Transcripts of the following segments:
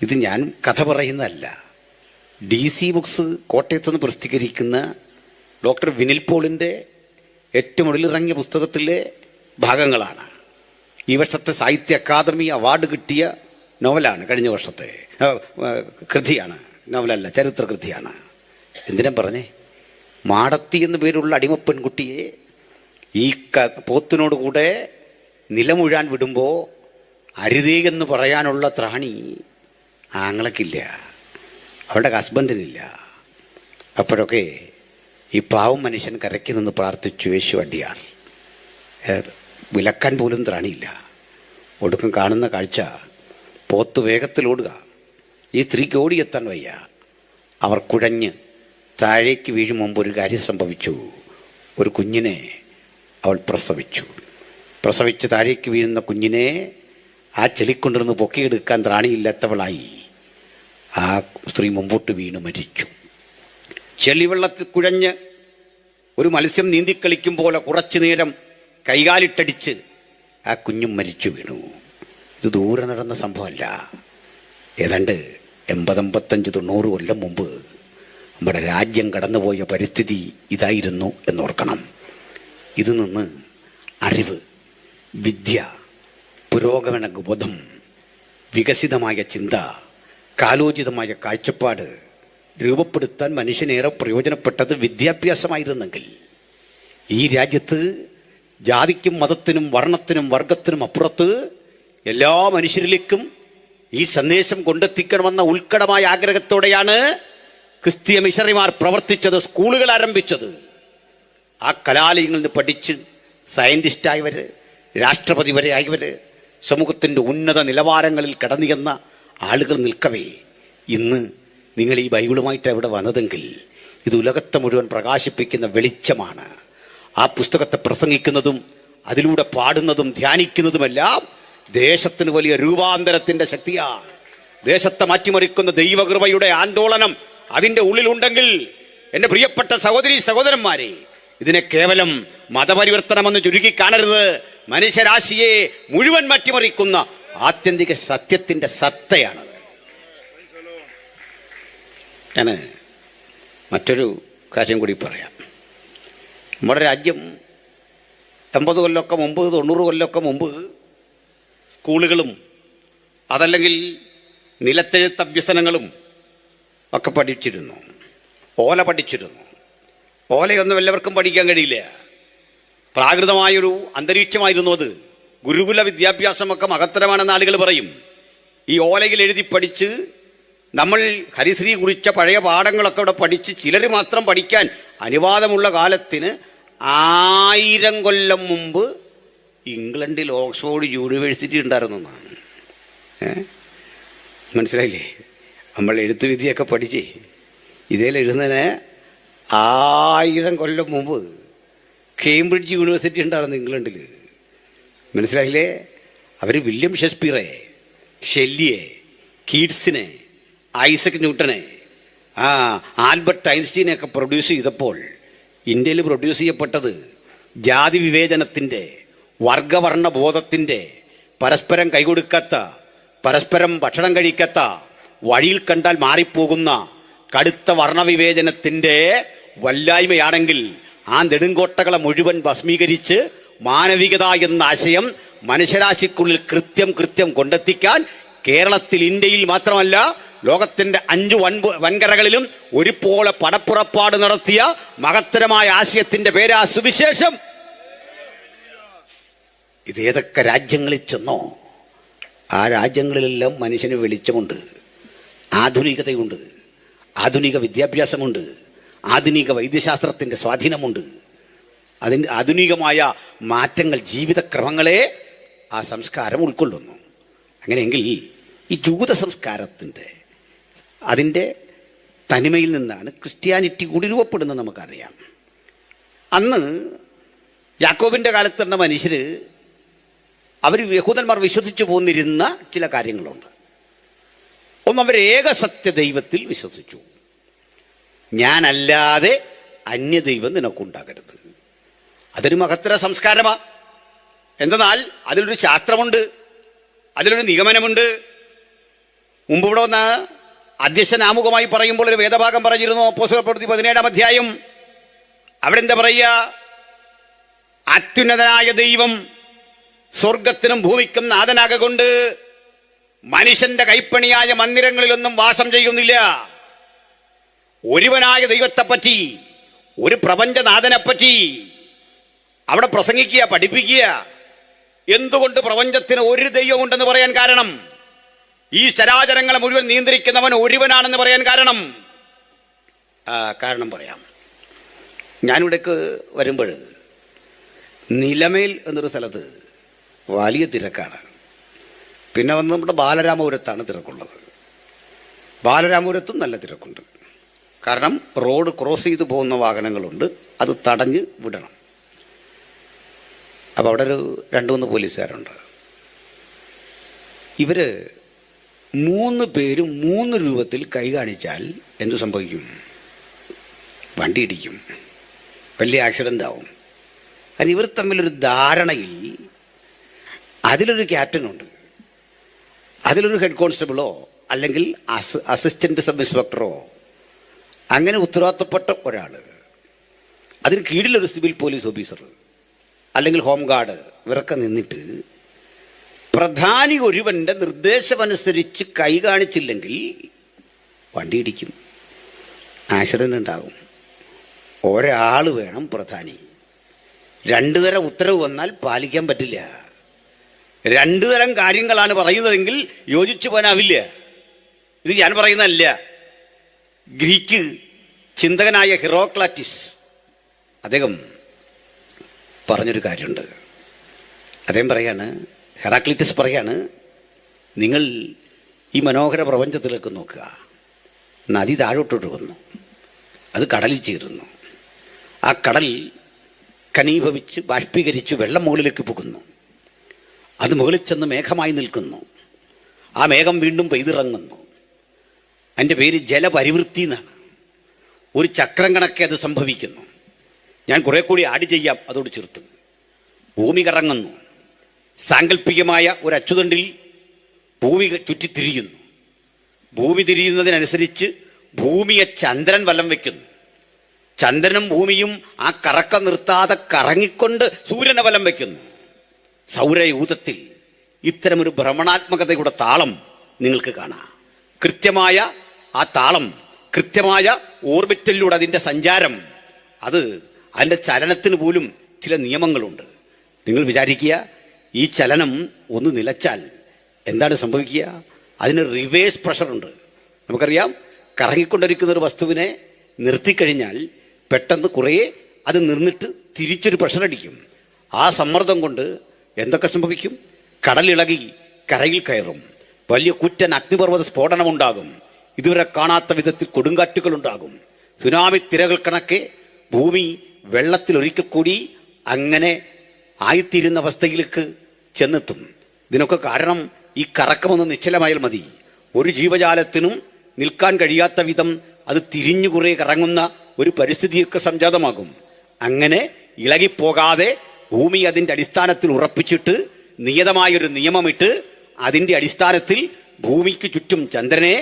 ഇത് ഞാൻ കഥ പറയുന്നതല്ല. DC ബുക്സ് കോട്ടയത്ത് നിന്ന് പ്രസിദ്ധീകരിക്കുന്ന ഡോക്ടർ വിനിൽ പോളിൻ്റെ ഏറ്റവും ഒടുവിലിറങ്ങിയ പുസ്തകത്തിലെ ഭാഗങ്ങളാണ്. ഈ വർഷത്തെ സാഹിത്യ അക്കാദമി അവാർഡ് കിട്ടിയ നോവലാണ്. കഴിഞ്ഞ വർഷത്തെ കൃതിയാണ്, നോവലല്ല, ചരിത്ര കൃതിയാണ്. എന്തിനാ പറഞ്ഞേ? മാടത്തി എന്നു പേരുള്ള അടിമ പെൺകുട്ടിയെ ഈ പോത്തിനോട് കൂടെ നിലമുഴാൻ വിടുമ്പോൾ അരുതേ എന്ന് പറയാനുള്ള ത്രാണി ആങ്ങളക്കില്ല, അവളുടെ ഹസ്ബൻഡിനില്ല. അപ്പോഴൊക്കെ ഈ പാവം മനുഷ്യൻ കരയ്ക്ക് നിന്ന് പ്രാർത്ഥിച്ചു, യേശു അടിയാർ, വിലക്കാൻ പോലും ത്രാണിയില്ല. ഒടുക്കം കാണുന്ന കാഴ്ച, പോത്ത് വേഗത്തിലോടുക, ഈ സ്ത്രീക്ക് ഓടിയെത്താൻ വയ്യ. അവർ കുഴഞ്ഞ് താഴേക്ക് വീഴും മുമ്പ് ഒരു കാര്യം സംഭവിച്ചു. ഒരു കുഞ്ഞിനെ അവൾ പ്രസവിച്ച് താഴേക്ക് വീഴുന്ന കുഞ്ഞിനെ ആ ചെളിക്കൊണ്ടിരുന്ന് പൊക്കിയെടുക്കാൻ ത്രാണിയില്ലാത്തവളായി ആ സ്ത്രീ മുമ്പോട്ട് വീണ് മരിച്ചു. ചെളിവെള്ളത്തിൽ കുഴഞ്ഞ് ഒരു മത്സ്യം നീന്തിക്കളിക്കും പോലെ കുറച്ചു നേരം കൈകാലിട്ടടിച്ച് ആ കുഞ്ഞും മരിച്ചു വീണു. ഇത് ദൂരെ നടന്ന സംഭവമല്ല. ഏതാണ്ട് 80-85-90 കൊല്ലം മുമ്പ് നമ്മുടെ രാജ്യം കടന്നുപോയ പരിസ്ഥിതി ഇതായിരുന്നു എന്നോർക്കണം. ഇത് നിന്ന് അറിവ്, വിദ്യ, പുരോഗമന ബോധം, വികസിതമായ ചിന്ത, കാലോചിതമായ കാഴ്ചപ്പാട് രൂപപ്പെടുത്താൻ മനുഷ്യനേറെ പ്രയോജനപ്പെട്ടത് വിദ്യാഭ്യാസമായിരുന്നെങ്കിൽ ഈ രാജ്യത്ത് ജാതിക്കും മതത്തിനും വർണ്ണത്തിനും വർഗത്തിനും അപ്പുറത്ത് എല്ലാ മനുഷ്യരിലേക്കും ഈ സന്ദേശം കൊണ്ടെത്തിക്കണമെന്ന ഉത്കടമായ ആഗ്രഹത്തോടെയാണ് ക്രിസ്തീയ മിഷണറിമാർ പ്രവർത്തിച്ചത്, സ്കൂളുകൾ ആരംഭിച്ചത്. ആ കലാലയങ്ങളിൽ നിന്ന് പഠിച്ച് സയൻറ്റിസ്റ്റായവർ, രാഷ്ട്രപതി വരെ ആയവർ, സമൂഹത്തിൻ്റെ ഉന്നത നിലവാരങ്ങളിൽ കടന്നുചെന്ന ആളുകൾ നിൽക്കവേ ഇന്ന് നിങ്ങൾ ഈ ബൈബിളുമായിട്ട് എവിടെ വന്നതെങ്കിൽ ഇത് ഉലകത്തെ മുഴുവൻ പ്രകാശിപ്പിക്കുന്ന വെളിച്ചമാണ്. ആ പുസ്തകത്തെ പ്രസംഗിക്കുന്നതും അതിലൂടെ പാടുന്നതും ധ്യാനിക്കുന്നതുമെല്ലാം ദേശത്തിന് വലിയ രൂപാന്തരത്തിൻ്റെ ശക്തിയാണ്. ദേശത്തെ മാറ്റിമറിക്കുന്ന ദൈവകൃപയുടെ ആന്തോളനം അതിൻ്റെ ഉള്ളിലുണ്ടെങ്കിൽ എൻ്റെ പ്രിയപ്പെട്ട സഹോദരി സഹോദരന്മാരെ, ഇതിനെ കേവലം മതപരിവർത്തനമെന്ന് ചുരുക്കി കാണരുത്. മനുഷ്യരാശിയെ മുഴുവൻ മാറ്റിമറിക്കുന്ന ആത്യന്തിക സത്യത്തിൻ്റെ സത്തയാണത്. ഞാൻ മറ്റൊരു കാര്യം കൂടി പറയാം. നമ്മുടെ രാജ്യം 80 കൊല്ലമൊക്കെ മുമ്പ്, 90 കൊല്ലമൊക്കെ മുമ്പ് സ്കൂളുകളും അതല്ലെങ്കിൽ നിലത്തെഴുത്ത് അഭ്യസനങ്ങളും ഒക്കെ പഠിച്ചിരുന്നു. ഓല പഠിച്ചിരുന്നു. ഓലയൊന്നും എല്ലാവർക്കും പഠിക്കാൻ കഴിയില്ല. പ്രാകൃതമായൊരു അന്തരീക്ഷമായിരുന്നു അത്. ഗുരുകുല വിദ്യാഭ്യാസമൊക്കെ മഹത്തരമാണെന്ന് ആളുകൾ പറയും. ഈ ഓലയിൽ എഴുതി പഠിച്ച് നമ്മൾ ഹരിശ്രീ കുറിച്ച പഴയ പാഠങ്ങളൊക്കെ ഇവിടെ പഠിച്ച് ചിലർ മാത്രം പഠിക്കാൻ അനുവാദമുള്ള കാലത്തിന് 1000 കൊല്ലം മുമ്പ് ഇംഗ്ലണ്ടിൽ ഓക്സ്ഫോർഡ് യൂണിവേഴ്സിറ്റി ഉണ്ടായിരുന്നെന്നാണ്. മനസ്സിലായില്ലേ? നമ്മൾ എഴുത്തുവിദ്യയൊക്കെ പഠിച്ച് ഇതിലെഴുതുന്നതിന് 1000 കൊല്ലം മുമ്പ് കേംബ്രിഡ്ജ് യൂണിവേഴ്സിറ്റി ഉണ്ടായിരുന്നു ഇംഗ്ലണ്ടിൽ. മനസ്സിലായില്ലേ? അവർ വില്യം ഷേക്സ്പിയറെ, ഷെല്ലിയെ, കീറ്റ്സിനെ, ഐസക് ന്യൂട്ടനെ, ആൽബർട്ട് ഐൻസ്റ്റീനെയൊക്കെ പ്രൊഡ്യൂസ് ചെയ്തപ്പോൾ ഇന്ത്യയിൽ പ്രൊഡ്യൂസ് ചെയ്യപ്പെട്ടത് ജാതി വിവേചനത്തിൻ്റെ, വർഗവർണ്ണ ബോധത്തിൻ്റെ, പരസ്പരം കൈകൊടുക്കാത്ത, പരസ്പരം ഭക്ഷണം കഴിക്കാത്ത, വഴിയിൽ കണ്ടാൽ മാറിപ്പോകുന്ന കടുത്ത വർണ്ണവിവേചനത്തിൻ്റെ വല്ലായ്മയാണെങ്കിൽ ആ നെടുങ്കോട്ടകളെ മുഴുവൻ ഭസ്മീകരിച്ച് മാനവികത എന്ന ആശയം മനുഷ്യരാശിക്കുള്ളിൽ കൃത്യം കൊണ്ടെത്തിക്കാൻ കേരളത്തിൽ, ഇന്ത്യയിൽ മാത്രമല്ല ലോകത്തിൻ്റെ 5 വൻകരകളിലും ഒരുപോലെ പടപ്പുറപ്പാട് നടത്തിയ മഹത്തരമായ ആശയത്തിൻ്റെ പേരാ സുവിശേഷം. ഇതേതൊക്കെ രാജ്യങ്ങളിൽ ചെന്നോ ആ രാജ്യങ്ങളിലെല്ലാം മനുഷ്യന് വെളിച്ചമുണ്ട്, ആധുനികതയുണ്ട്, ആധുനിക വിദ്യാഭ്യാസമുണ്ട്, ആധുനിക വൈദ്യശാസ്ത്രത്തിൻ്റെ സ്വാധീനമുണ്ട്. അതിൻ്റെ ആധുനികമായ മാറ്റങ്ങൾ, ജീവിതക്രമങ്ങളെ ആ സംസ്കാരം ഉൾക്കൊള്ളുന്നു. അങ്ങനെയെങ്കിൽ ഈ ജൂത സംസ്കാരത്തിൻ്റെ അതിൻ്റെ തനിമയിൽ നിന്നാണ് ക്രിസ്ത്യാനിറ്റി കൂടി രൂപപ്പെടുന്നത് നമുക്കറിയാം. അന്ന് യാക്കോബിൻ്റെ കാലത്ത് തന്നെ മനുഷ്യർ, അവർ യഹൂദന്മാർ വിശ്വസിച്ചു പോന്നിരുന്ന ചില കാര്യങ്ങളുണ്ട്. ഒന്ന്, അവർ ഏകസത്യ ദൈവത്തിൽ വിശ്വസിച്ചു. ഞാനല്ലാതെ അന്യദൈവം നിനക്കുണ്ടാകരുത്. അതൊരു മഹത്തര സംസ്കാരമാണ്. എന്തെന്നാൽ അതിലൊരു ശാസ്ത്രമുണ്ട്, അതിലൊരു നിഗമനമുണ്ട്. മുമ്പ് ഇവിടെ വന്ന് അധ്യക്ഷൻ ആമുഖമായി പറയുമ്പോൾ ഒരു വേദഭാഗം പറഞ്ഞിരുന്നു, അപ്പോസ്തല പ്രവൃത്തി 17-ാം അധ്യായം. അവിടെ എന്താ പറയുക? അത്യുന്നതനായ ദൈവം സ്വർഗത്തിനും ഭൂമിക്കും നാഥനാകൊണ്ട് മനുഷ്യന്റെ കൈപ്പണിയായ മന്ദിരങ്ങളിലൊന്നും വാസം ചെയ്യുന്നില്ല. ഒരുവനായ ദൈവത്തെപ്പറ്റി, ഒരു പ്രപഞ്ചനാഥനെപ്പറ്റി അവിടെ പ്രസംഗിക്കുക, പഠിപ്പിക്കുക. എന്തുകൊണ്ട് പ്രപഞ്ചത്തിന് ഒരു ദൈവമുണ്ടെന്ന് പറയാൻ കാരണം? ഈ ചരാചരങ്ങളെ മുഴുവൻ നിയന്ത്രിക്കുന്നവൻ ഒരുവനാണെന്ന് പറയാൻ കാരണം പറയാം. ഞാനിവിടേക്ക് വരുമ്പോൾ നിലമേൽ എന്നൊരു സ്ഥലത്ത് വലിയ തിരക്കാണ്. പിന്നെ വന്ന് നമ്മുടെ ബാലരാമപുരത്താണ് തിരക്കുള്ളത്. ബാലരാമപുരത്തും നല്ല തിരക്കുണ്ട്. കാരണം റോഡ് ക്രോസ് ചെയ്ത് പോകുന്ന വാഹനങ്ങളുണ്ട്, അത് തടഞ്ഞ് വിടണം. അപ്പോൾ അവിടെ ഒരു 2-3 പോലീസുകാരുണ്ട്. ഇവർ 3 പേരും 3 രൂപത്തിൽ കൈ കാണിച്ചാൽ എന്തു സംഭവിക്കും? വണ്ടി ഇടിക്കും, വലിയ ആക്സിഡൻ്റ് ആവും. അതിന് ഇവർ തമ്മിലൊരു ധാരണയിൽ അതിലൊരു ക്യാപ്റ്റനുണ്ട്, അതിലൊരു ഹെഡ് കോൺസ്റ്റബിളോ അല്ലെങ്കിൽ അസിസ്റ്റൻ്റ് സബ് ഇൻസ്പെക്ടറോ അങ്ങനെ ഉത്തരവാദിത്തപ്പെട്ട ഒരാൾ, അതിന് കീഴിലൊരു സിവിൽ പോലീസ് ഓഫീസർ അല്ലെങ്കിൽ ഹോം ഗാർഡ്, ഇവരൊക്കെ നിന്നിട്ട് പ്രധാനി ഒരുവൻ്റെ നിർദ്ദേശമനുസരിച്ച് കൈ കാണിച്ചില്ലെങ്കിൽ വണ്ടി ഇടിക്കും, ആക്സിഡൻ്റ് ഉണ്ടാകും. ഒരാൾ വേണം പ്രധാനി. 2 തരം ഉത്തരവ് വന്നാൽ പാലിക്കാൻ പറ്റില്ല. 2 തരം കാര്യങ്ങളാണ് പറയുന്നതെങ്കിൽ യോജിച്ചു പോകാനാവില്ല. ഇത് ഞാൻ പറയുന്നതല്ല. ഗ്രീക്ക് ചിന്തകനായ ഹിറോക്ലാറ്റിസ് അദ്ദേഹം പറഞ്ഞൊരു കാര്യമുണ്ട്. അദ്ദേഹം പറയാണ്, ഹെറാക്ലിറ്റസ് പറയാണ്, നിങ്ങൾ ഈ മനോഹര പ്രപഞ്ചത്തിലേക്ക് നോക്കുക. നദി താഴോട്ടോട്ട് വന്നു, അത് കടലിൽ ചേരുന്നു. ആ കടൽ ഘനീഭവിച്ച് ബാഷ്പീകരിച്ച് വെള്ളം മുകളിലേക്ക് പോകുന്നു. അത് മുകളിൽ ചെന്ന് മേഘമായി നിൽക്കുന്നു. ആ മേഘം വീണ്ടും പെയ്തിറങ്ങുന്നു. അതിൻ്റെ പേര് ജലപരിവൃത്തി എന്നാണ്. ഒരു ചക്രം കണക്കെ അത് സംഭവിക്കുന്നു. ഞാൻ കുറെ കൂടി ആഡ് ചെയ്യാം അതോട് ചേർത്ത്. ഭൂമി കറങ്ങുന്നു. സാങ്കല്പികമായ ഒരു അച്ചുതണ്ടിൽ ഭൂമി ചുറ്റിത്തിരിയുന്നു. ഭൂമി തിരിയുന്നതിനനുസരിച്ച് ഭൂമിയെ ചന്ദ്രൻ വലം വയ്ക്കുന്നു. ചന്ദ്രനും ഭൂമിയും ആ കറക്കം നിർത്താതെ കറങ്ങിക്കൊണ്ട് സൂര്യനെ വലം വയ്ക്കുന്നു. സൗരയൂഥത്തിൽ ഇത്തരമൊരു ഭ്രമണാത്മകതയുടെ താളം നിങ്ങൾക്ക് കാണാം. കൃത്യമായ ആ താളം, കൃത്യമായ ഓർബിറ്റലിലൂടെ അതിൻ്റെ സഞ്ചാരം, അതിൻ്റെ ചലനത്തിന് പോലും ചില നിയമങ്ങളുണ്ട്. നിങ്ങൾ വിചാരിക്കുക, ഈ ചലനം ഒന്ന് നിലച്ചാൽ എന്താണ് സംഭവിക്കുക? അതിന് റിവേഴ്സ് പ്രഷറുണ്ട്. നമുക്കറിയാം, കറങ്ങിക്കൊണ്ടിരിക്കുന്ന ഒരു വസ്തുവിനെ നിർത്തിക്കഴിഞ്ഞാൽ പെട്ടെന്ന് കുറേ അത് നിന്നിട്ട് തിരിച്ചൊരു പ്രഷറടിക്കും. ആ സമ്മർദ്ദം കൊണ്ട് എന്തൊക്കെ സംഭവിക്കും? കടലിളകി കരയിൽ കയറും. വലിയ കുറ്റൻ അഗ്നിപർവ്വത സ്ഫോടനമുണ്ടാകും. ഇതുവരെ കാണാത്ത വിധത്തിൽ കൊടുങ്കാറ്റുകളുണ്ടാകും. സുനാമി തിരകൾ കണക്കെ ഭൂമി വെള്ളത്തിലൊരിക്കൽ കൂടി അങ്ങനെ ആയിത്തീരുന്ന അവസ്ഥയിലേക്ക് ചെന്നെത്തും. ഇതിനൊക്കെ കാരണം ഈ കറക്കമൊന്ന് നിശ്ചലമായാൽ മതി. ഒരു ജീവജാലത്തിനും നിൽക്കാൻ കഴിയാത്ത വിധം അത് തിരിഞ്ഞു കുറേ കറങ്ങുന്ന ഒരു പരിസ്ഥിതിയൊക്കെ സംജാതമാകും. അങ്ങനെ ഇളകിപ്പോകാതെ ഭൂമി അതിൻ്റെ അടിസ്ഥാനത്തിൽ ഉറപ്പിച്ചിട്ട് നിയതമായൊരു നിയമമിട്ട് അതിൻ്റെ അടിസ്ഥാനത്തിൽ ഭൂമിക്ക് ചുറ്റും ചന്ദ്രനെ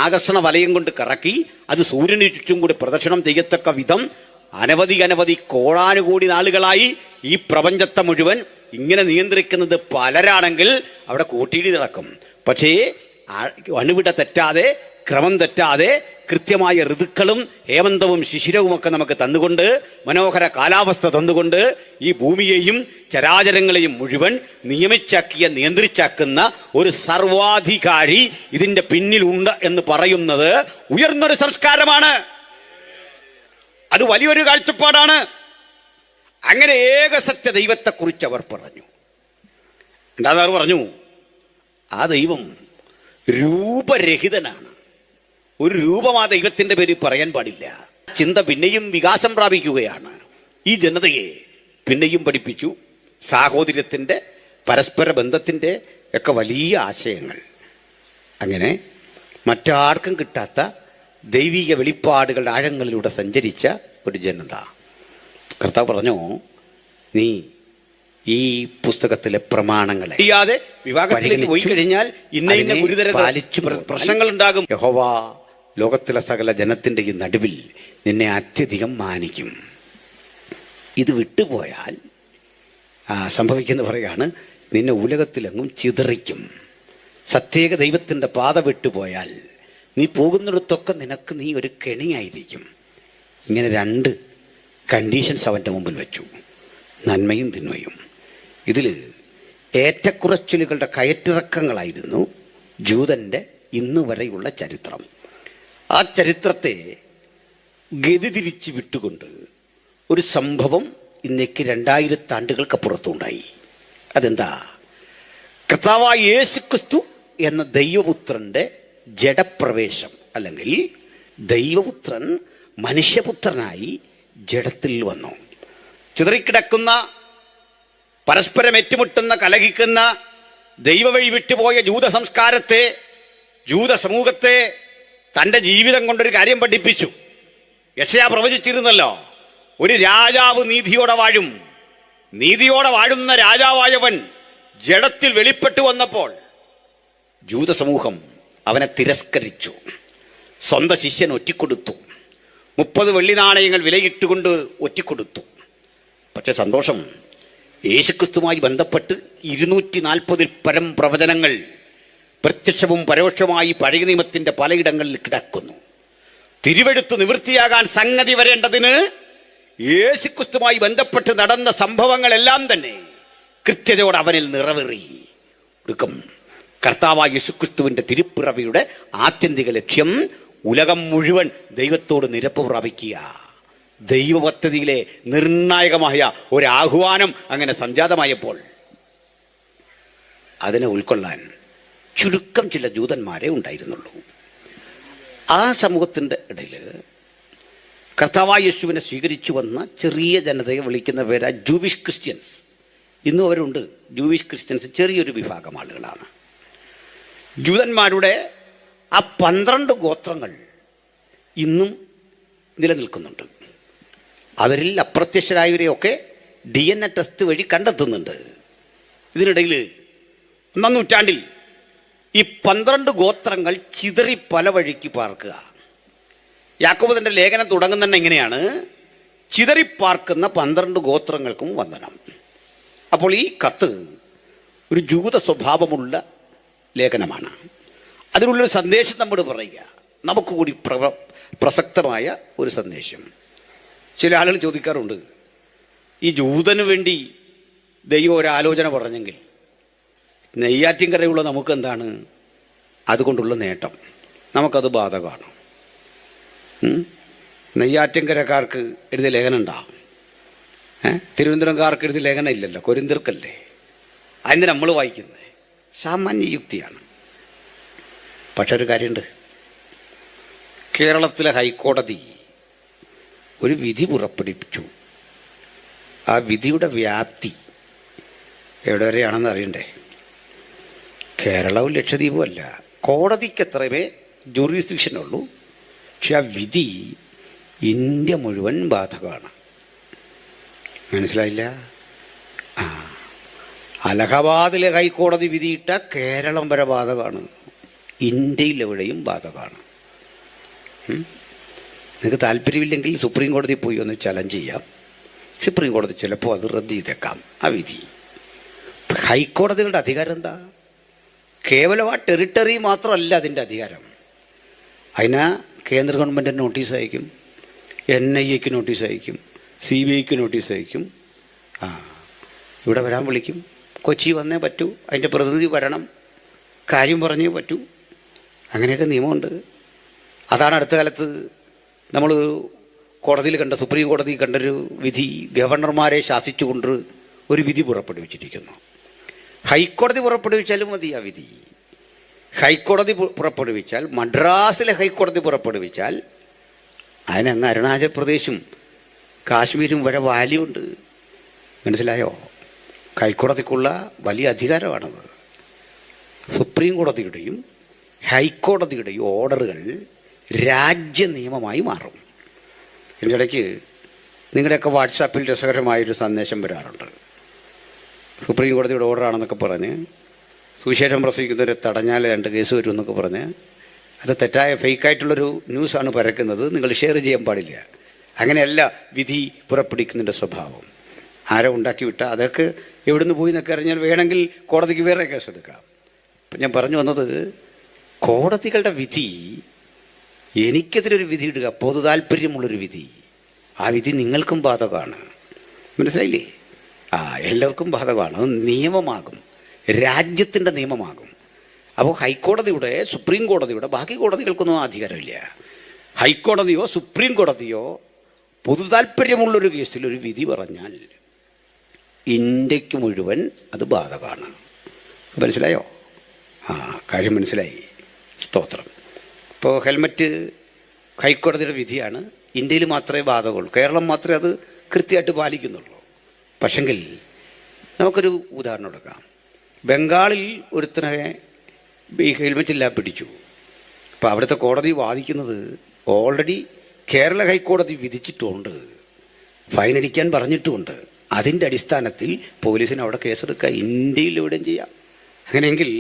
ആകർഷണ വലയം കൊണ്ട് കറക്കി അത് സൂര്യന് ചുറ്റും കൂടി പ്രദക്ഷിണം ചെയ്യത്തക്ക വിധം അനവധി കോടാനുകോടി നാളുകളായി ഈ പ്രപഞ്ചത്തെ മുഴുവൻ ഇങ്ങനെ നിയന്ത്രിക്കുന്നത് പലരാണെങ്കിൽ അവിടെ കൂട്ടിയിടി നടക്കും. പക്ഷേ അണുവിട തെറ്റാതെ, ക്രമം തെറ്റാതെ കൃത്യമായ ഋതുക്കളും ഹേമന്തവും ശിശിരവുമൊക്കെ നമുക്ക് തന്നുകൊണ്ട്, മനോഹര കാലാവസ്ഥ തന്നുകൊണ്ട് ഈ ഭൂമിയെയും ചരാചരങ്ങളെയും മുഴുവൻ നിയന്ത്രിച്ചാക്കുന്ന ഒരു സർവാധികാരി ഇതിൻ്റെ പിന്നിലുണ്ട് എന്ന് പറയുന്നത് ഉയർന്നൊരു സംസ്കാരമാണ്. അത് വലിയൊരു കാഴ്ചപ്പാടാണ്. അങ്ങനെ ഏകസത്യ ദൈവത്തെക്കുറിച്ച് അവർ പറഞ്ഞു. എന്താ പറഞ്ഞു? ആ ദൈവം രൂപരഹിതനാണ്. ഒരു രൂപം ആ ദൈവത്തിൻ്റെ പേരിൽ പറയാൻ പാടില്ല. ചിന്ത പിന്നെയും വികാസം പ്രാപിക്കുകയാണ്. ഈ ജനതയെ പിന്നെയും പഠിപ്പിച്ചു. സാഹോദര്യത്തിൻ്റെ, പരസ്പര ബന്ധത്തിൻ്റെ ഒക്കെ വലിയ ആശയങ്ങൾ. അങ്ങനെ മറ്റാർക്കും കിട്ടാത്ത ദൈവിക വെളിപ്പാടുകളുടെ ആഴങ്ങളിലൂടെ സഞ്ചരിച്ച ഒരു ജനത. കർത്താവ് പറഞ്ഞു, നീ ഈ പുസ്തകത്തിലെ പ്രമാണങ്ങളെ ചെയ്യാതെ വിവാഹത്തിലേക്ക് പോയി കഴിഞ്ഞാൽ ഇന്ന ഇന്ന ഗുരുതര പ്രശ്നങ്ങൾ ഉണ്ടാകും. യഹോവ ലോകത്തിലെ സകല ജനത്തിൻ്റെ ഈ നടുവിൽ നിന്നെ അത്യധികം മാനിക്കും. ഇത് വിട്ടുപോയാൽ സംഭവിക്കുന്ന പറയാണ്, നിന്നെ ഉലകത്തിലെങ്ങും ചിതറിക്കും. സത്യേക ദൈവത്തിൻ്റെ പാത വിട്ടുപോയാൽ നീ പോകുന്നിടത്തൊക്കെ നിനക്ക് നീ ഒരു കെണിയായിരിക്കും. ഇങ്ങനെ രണ്ട് കണ്ടീഷൻസ് അവൻ്റെ മുമ്പിൽ വെച്ചു, നന്മയും തിന്മയും. ഇതിൽ ഏറ്റക്കുറച്ചിലുകളുടെ കയറ്റിറക്കങ്ങളായിരുന്നു ജൂതൻ്റെ ഇന്ന് വരെയുള്ള ചരിത്രം. ആ ചരിത്രത്തെ ഗതി തിരിച്ച് വിട്ടുകൊണ്ട് ഒരു സംഭവം ഇന്നേക്ക് 2000 ആണ്ടുകൾക്കപ്പുറത്തുണ്ടായി. അതെന്താ? കർത്താവായ യേശുക്രിസ്തു എന്ന ദൈവപുത്രൻ്റെ ജഡപ്രവേശം, അല്ലെങ്കിൽ ദൈവപുത്രൻ മനുഷ്യപുത്രനായി ജഡത്തിൽ വന്നു. ചിതറിക്കിടക്കുന്ന, പരസ്പരം ഏറ്റുമുട്ടുന്ന, കലഹിക്കുന്ന, ദൈവവഴി വിട്ടുപോയ ജൂത സംസ്കാരത്തെ, ജൂത സമൂഹത്തെ തൻ്റെ ജീവിതം കൊണ്ടൊരു കാര്യം പഠിപ്പിച്ചു. യെശയ്യാ പ്രവചിച്ചിരുന്നല്ലോ, ഒരു രാജാവ് നീതിയോടെ വാഴും. നീതിയോടെ വാഴുന്ന രാജാവായവൻ ജഡത്തിൽ വെളിപ്പെട്ടു വന്നപ്പോൾ ജൂത സമൂഹം അവനെ തിരസ്കരിച്ചു. സ്വന്തം ശിഷ്യൻ ഒറ്റിക്കൊടുത്തു. 30 വെള്ളി നാണയങ്ങൾ വിലയിട്ടുകൊണ്ട് ഒറ്റിക്കൊടുത്തു. പക്ഷെ സന്തോഷം, യേശുക്രിസ്തുമായി ബന്ധപ്പെട്ട് 240 പരം പ്രവചനങ്ങൾ പ്രത്യക്ഷവും പരോക്ഷമായി പഴയ നിയമത്തിൻ്റെ പലയിടങ്ങളിൽ കിടക്കുന്നു. തിരുവെഴുത്ത് നിവൃത്തിയാകാൻ സംഗതി വരേണ്ടതിന് യേശുക്രിസ്തുമായി ബന്ധപ്പെട്ട് നടന്ന സംഭവങ്ങളെല്ലാം തന്നെ കൃത്യതയോടെ അവനിൽ നിറവേറി. ഒടുക്കം കർത്താവായ യേശുക്രിസ്തുവിൻ്റെ തിരുപ്പിറവിയുടെ ആത്യന്തിക ലക്ഷ്യം ഉലകം മുഴുവൻ ദൈവത്തോട് നിരപ്പ് പ്രാപിക്കുക. ദൈവ പദ്ധതിയിലെ നിർണായകമായ ഒരാഹ്വാനം അങ്ങനെ സംജാതമായപ്പോൾ അതിനെ ഉൾക്കൊള്ളാൻ ചുരുക്കം ചില ജൂതന്മാരെ ഉണ്ടായിരുന്നുള്ളൂ. ആ സമൂഹത്തിൻ്റെ ഇടയിൽ കർത്താവായ യേശുവിനെ സ്വീകരിച്ചു വന്ന ചെറിയ ജനതയെ വിളിക്കുന്ന പേരാ ജൂവിഷ് ക്രിസ്ത്യൻസ്. ഇന്നും അവരുണ്ട്. ജൂവിഷ് ക്രിസ്ത്യൻസ് ചെറിയൊരു വിഭാഗം ആളുകളാണ്. ജൂതന്മാരുടെ ആ 12 ഗോത്രങ്ങൾ ഇന്നും നിലനിൽക്കുന്നുണ്ട്. അവരിൽ അപ്രത്യക്ഷരായവരെയൊക്കെ DNA ടെസ്റ്റ് വഴി കണ്ടെത്തുന്നുണ്ട്. ഇതിനിടയിൽ 1-ാം നൂറ്റാണ്ടിൽ ഈ 12 ഗോത്രങ്ങൾ ചിതറി പല വഴിക്ക് പാർക്കുക. യാക്കോബ് തൻ്റെ ലേഖനം തുടങ്ങുന്നത് എങ്ങനെയാണ്? ചിതറിപ്പാർക്കുന്ന 12 ഗോത്രങ്ങൾക്കും വന്ദനം. അപ്പോൾ ഈ കത്ത് ഒരു ജൂത സ്വഭാവമുള്ള ലേഖനമാണ്. അതിനുള്ളൊരു സന്ദേശം നമ്മോട് പറയുക, നമുക്ക് കൂടി പ്രസക്തമായ ഒരു സന്ദേശം. ചില ആളുകൾ ചോദിക്കാറുണ്ട്, ഈ ജൂതന് വേണ്ടി ദൈവം ഒരാലോചന പറഞ്ഞെങ്കിൽ നെയ്യാറ്റിൻകരയുള്ള നമുക്കെന്താണ് അതുകൊണ്ടുള്ള നേട്ടം? നമുക്കത് ബാധകമാണ്. നെയ്യാറ്റിൻകരക്കാർക്ക് എഴുതിയ ലേഖനം ഉണ്ടാവും, തിരുവനന്തപുരംകാർക്ക് എഴുതിയ ലേഖനം ഇല്ലല്ലോ, കൊരിന്ത്യർക്കല്ലേ. അതിന് നമ്മൾ വായിക്കുന്നത് സാമാന്യ യുക്തിയാണ്. പക്ഷെ ഒരു കാര്യമുണ്ട്, കേരളത്തിലെ ഹൈക്കോടതി ഒരു വിധി പുറപ്പെടുവിച്ചു. ആ വിധിയുടെ വ്യാപ്തി എവിടെ വരെയാണെന്ന് അറിയണ്ടേ? കേരളവും ലക്ഷദ്വീപും അല്ല, കോടതിക്ക് എത്രമേ ജൂറിസ്ഡിക്ഷനുള്ളൂ. പക്ഷെ ആ വിധി ഇന്ത്യ മുഴുവൻ ബാധകമാണ്. മനസ്സിലായില്ല? അലഹബാദിലെ ഹൈക്കോടതി വിധിയിട്ട കേരളം വരെ ബാധകമാണ്, ഇന്ത്യയിലെവിടെയും ബാധകമാണ്. നിങ്ങൾക്ക് താല്പര്യമില്ലെങ്കിൽ സുപ്രീം കോടതി പോയി ഒന്ന് ചലഞ്ച് ചെയ്യാം. സുപ്രീം കോടതി ചിലപ്പോൾ അത് റദ്ദ് ചെയ്തേക്കാം ആ വിധി. ഹൈക്കോടതികളുടെ അധികാരം എന്താ? കേവലം ആ ടെറിട്ടറി മാത്രമല്ല അതിൻ്റെ അധികാരം. അതിന് കേന്ദ്ര ഗവൺമെൻറ് നോട്ടീസ് അയക്കും, NIAക്ക് നോട്ടീസ് അയക്കും, CBIക്ക് നോട്ടീസ് അയക്കും. ഇവിടെ വരാൻ വിളിക്കും, കൊച്ചി വന്നേ പറ്റൂ, അതിൻ്റെ പ്രതിനിധി വരണം, കാര്യം പറഞ്ഞേ പറ്റൂ. അങ്ങനെയൊക്കെ നിയമമുണ്ട്. അതാണ് അടുത്ത കാലത്ത് നമ്മൾ കോടതിയിൽ കണ്ട, സുപ്രീം കോടതി കണ്ടൊരു വിധി. ഗവർണർമാരെ ശാസിച്ചുകൊണ്ട് ഒരു വിധി പുറപ്പെടുവിച്ചിരിക്കുന്നു. ഹൈക്കോടതി പുറപ്പെടുവിച്ചാലും മതി ആ വിധി. ഹൈക്കോടതി പുറപ്പെടുവിച്ചാൽ, മദ്രാസിലെ ഹൈക്കോടതി പുറപ്പെടുവിച്ചാൽ അതിനങ്ങ് അരുണാചൽ പ്രദേശും കാശ്മീരും വരെ വാല്യുണ്ട്. മനസ്സിലായോ? ഹൈക്കോടതിക്കുള്ള വലിയ അധികാരമാണത്. സുപ്രീം കോടതിയുടെയും ഹൈക്കോടതിയുടെയും ഓർഡറുകൾ രാജ്യ നിയമമായി മാറും. എൻ്റെ ഇടയ്ക്ക് നിങ്ങളുടെയൊക്കെ വാട്സാപ്പിൽ രസകരമായൊരു സന്ദേശം വരാറുണ്ട്. സുപ്രീം കോടതിയുടെ ഓർഡറാണെന്നൊക്കെ പറഞ്ഞ് സുവിശേഷം പ്രസംഗിക്കുന്നവരെ തടഞ്ഞാൽ 2 കേസ് വരുമെന്നൊക്കെ പറഞ്ഞ് അത് തെറ്റായ ഫേക്കായിട്ടുള്ളൊരു ന്യൂസാണ് പരക്കുന്നത്. നിങ്ങൾ ഷെയർ ചെയ്യാൻ പാടില്ല. അങ്ങനെയല്ല വിധി പുറപ്പെടുവിക്കുന്നതിൻ്റെ സ്വഭാവം. ആരോ ഉണ്ടാക്കി വിട്ടാൽ അതൊക്കെ എവിടുന്ന് പോയി എന്നൊക്കെ അറിഞ്ഞാൽ വേണമെങ്കിൽ കോടതിക്ക് വേറെ കേസെടുക്കാം. അപ്പം ഞാൻ പറഞ്ഞു വന്നത്, കോടതികളുടെ വിധി, എനിക്കെതിരൊരു വിധി ഇടുക, പൊതു താല്പര്യമുള്ളൊരു വിധി, ആ വിധി നിങ്ങൾക്കും ബാധകമാണ്. മനസ്സിലായില്ലേ? എല്ലാവർക്കും ബാധകമാണ്. അത് നിയമമാകും, രാജ്യത്തിൻ്റെ നിയമമാകും. അപ്പോൾ ഹൈക്കോടതിയുടെ, സുപ്രീം കോടതിയുടെ, ബാക്കി കോടതികൾക്കൊന്നും അധികാരമില്ല. ഹൈക്കോടതിയോ സുപ്രീം കോടതിയോ പൊതു താല്പര്യമുള്ളൊരു കേസിൽ ഒരു വിധി പറഞ്ഞാൽ ഇന്ത്യക്ക് മുഴുവൻ അത് ബാധകമാണ്. മനസ്സിലായോ? കാര്യം മനസ്സിലായി. സ്തോത്രം. ഇപ്പോൾ ഹെൽമറ്റ് ഹൈക്കോടതിയുടെ വിധിയാണ്, ഇന്ത്യയിൽ മാത്രമേ ബാധകമുള്ളൂ, കേരളം മാത്രമേ അത് കൃത്യമായിട്ട് പാലിക്കുന്നുള്ളൂ. പക്ഷെങ്കിൽ നമുക്കൊരു ഉദാഹരണം എടുക്കാം. ബംഗാളിൽ ഒരുത്തനെ ഈ ഹെൽമെറ്റില്ല പിടിച്ചു. അപ്പോൾ അവിടുത്തെ കോടതി വാദിക്കുന്നത് ഓൾറെഡി കേരള ഹൈക്കോടതി വിധിച്ചിട്ടുമുണ്ട്, ഫൈനടിക്കാൻ പറഞ്ഞിട്ടുമുണ്ട്. അതിൻ്റെ അടിസ്ഥാനത്തിൽ പോലീസിന് അവിടെ കേസെടുക്കുക, ഇന്ത്യയിൽ എവിടെയും ചെയ്യാം. അങ്ങനെയെങ്കിൽ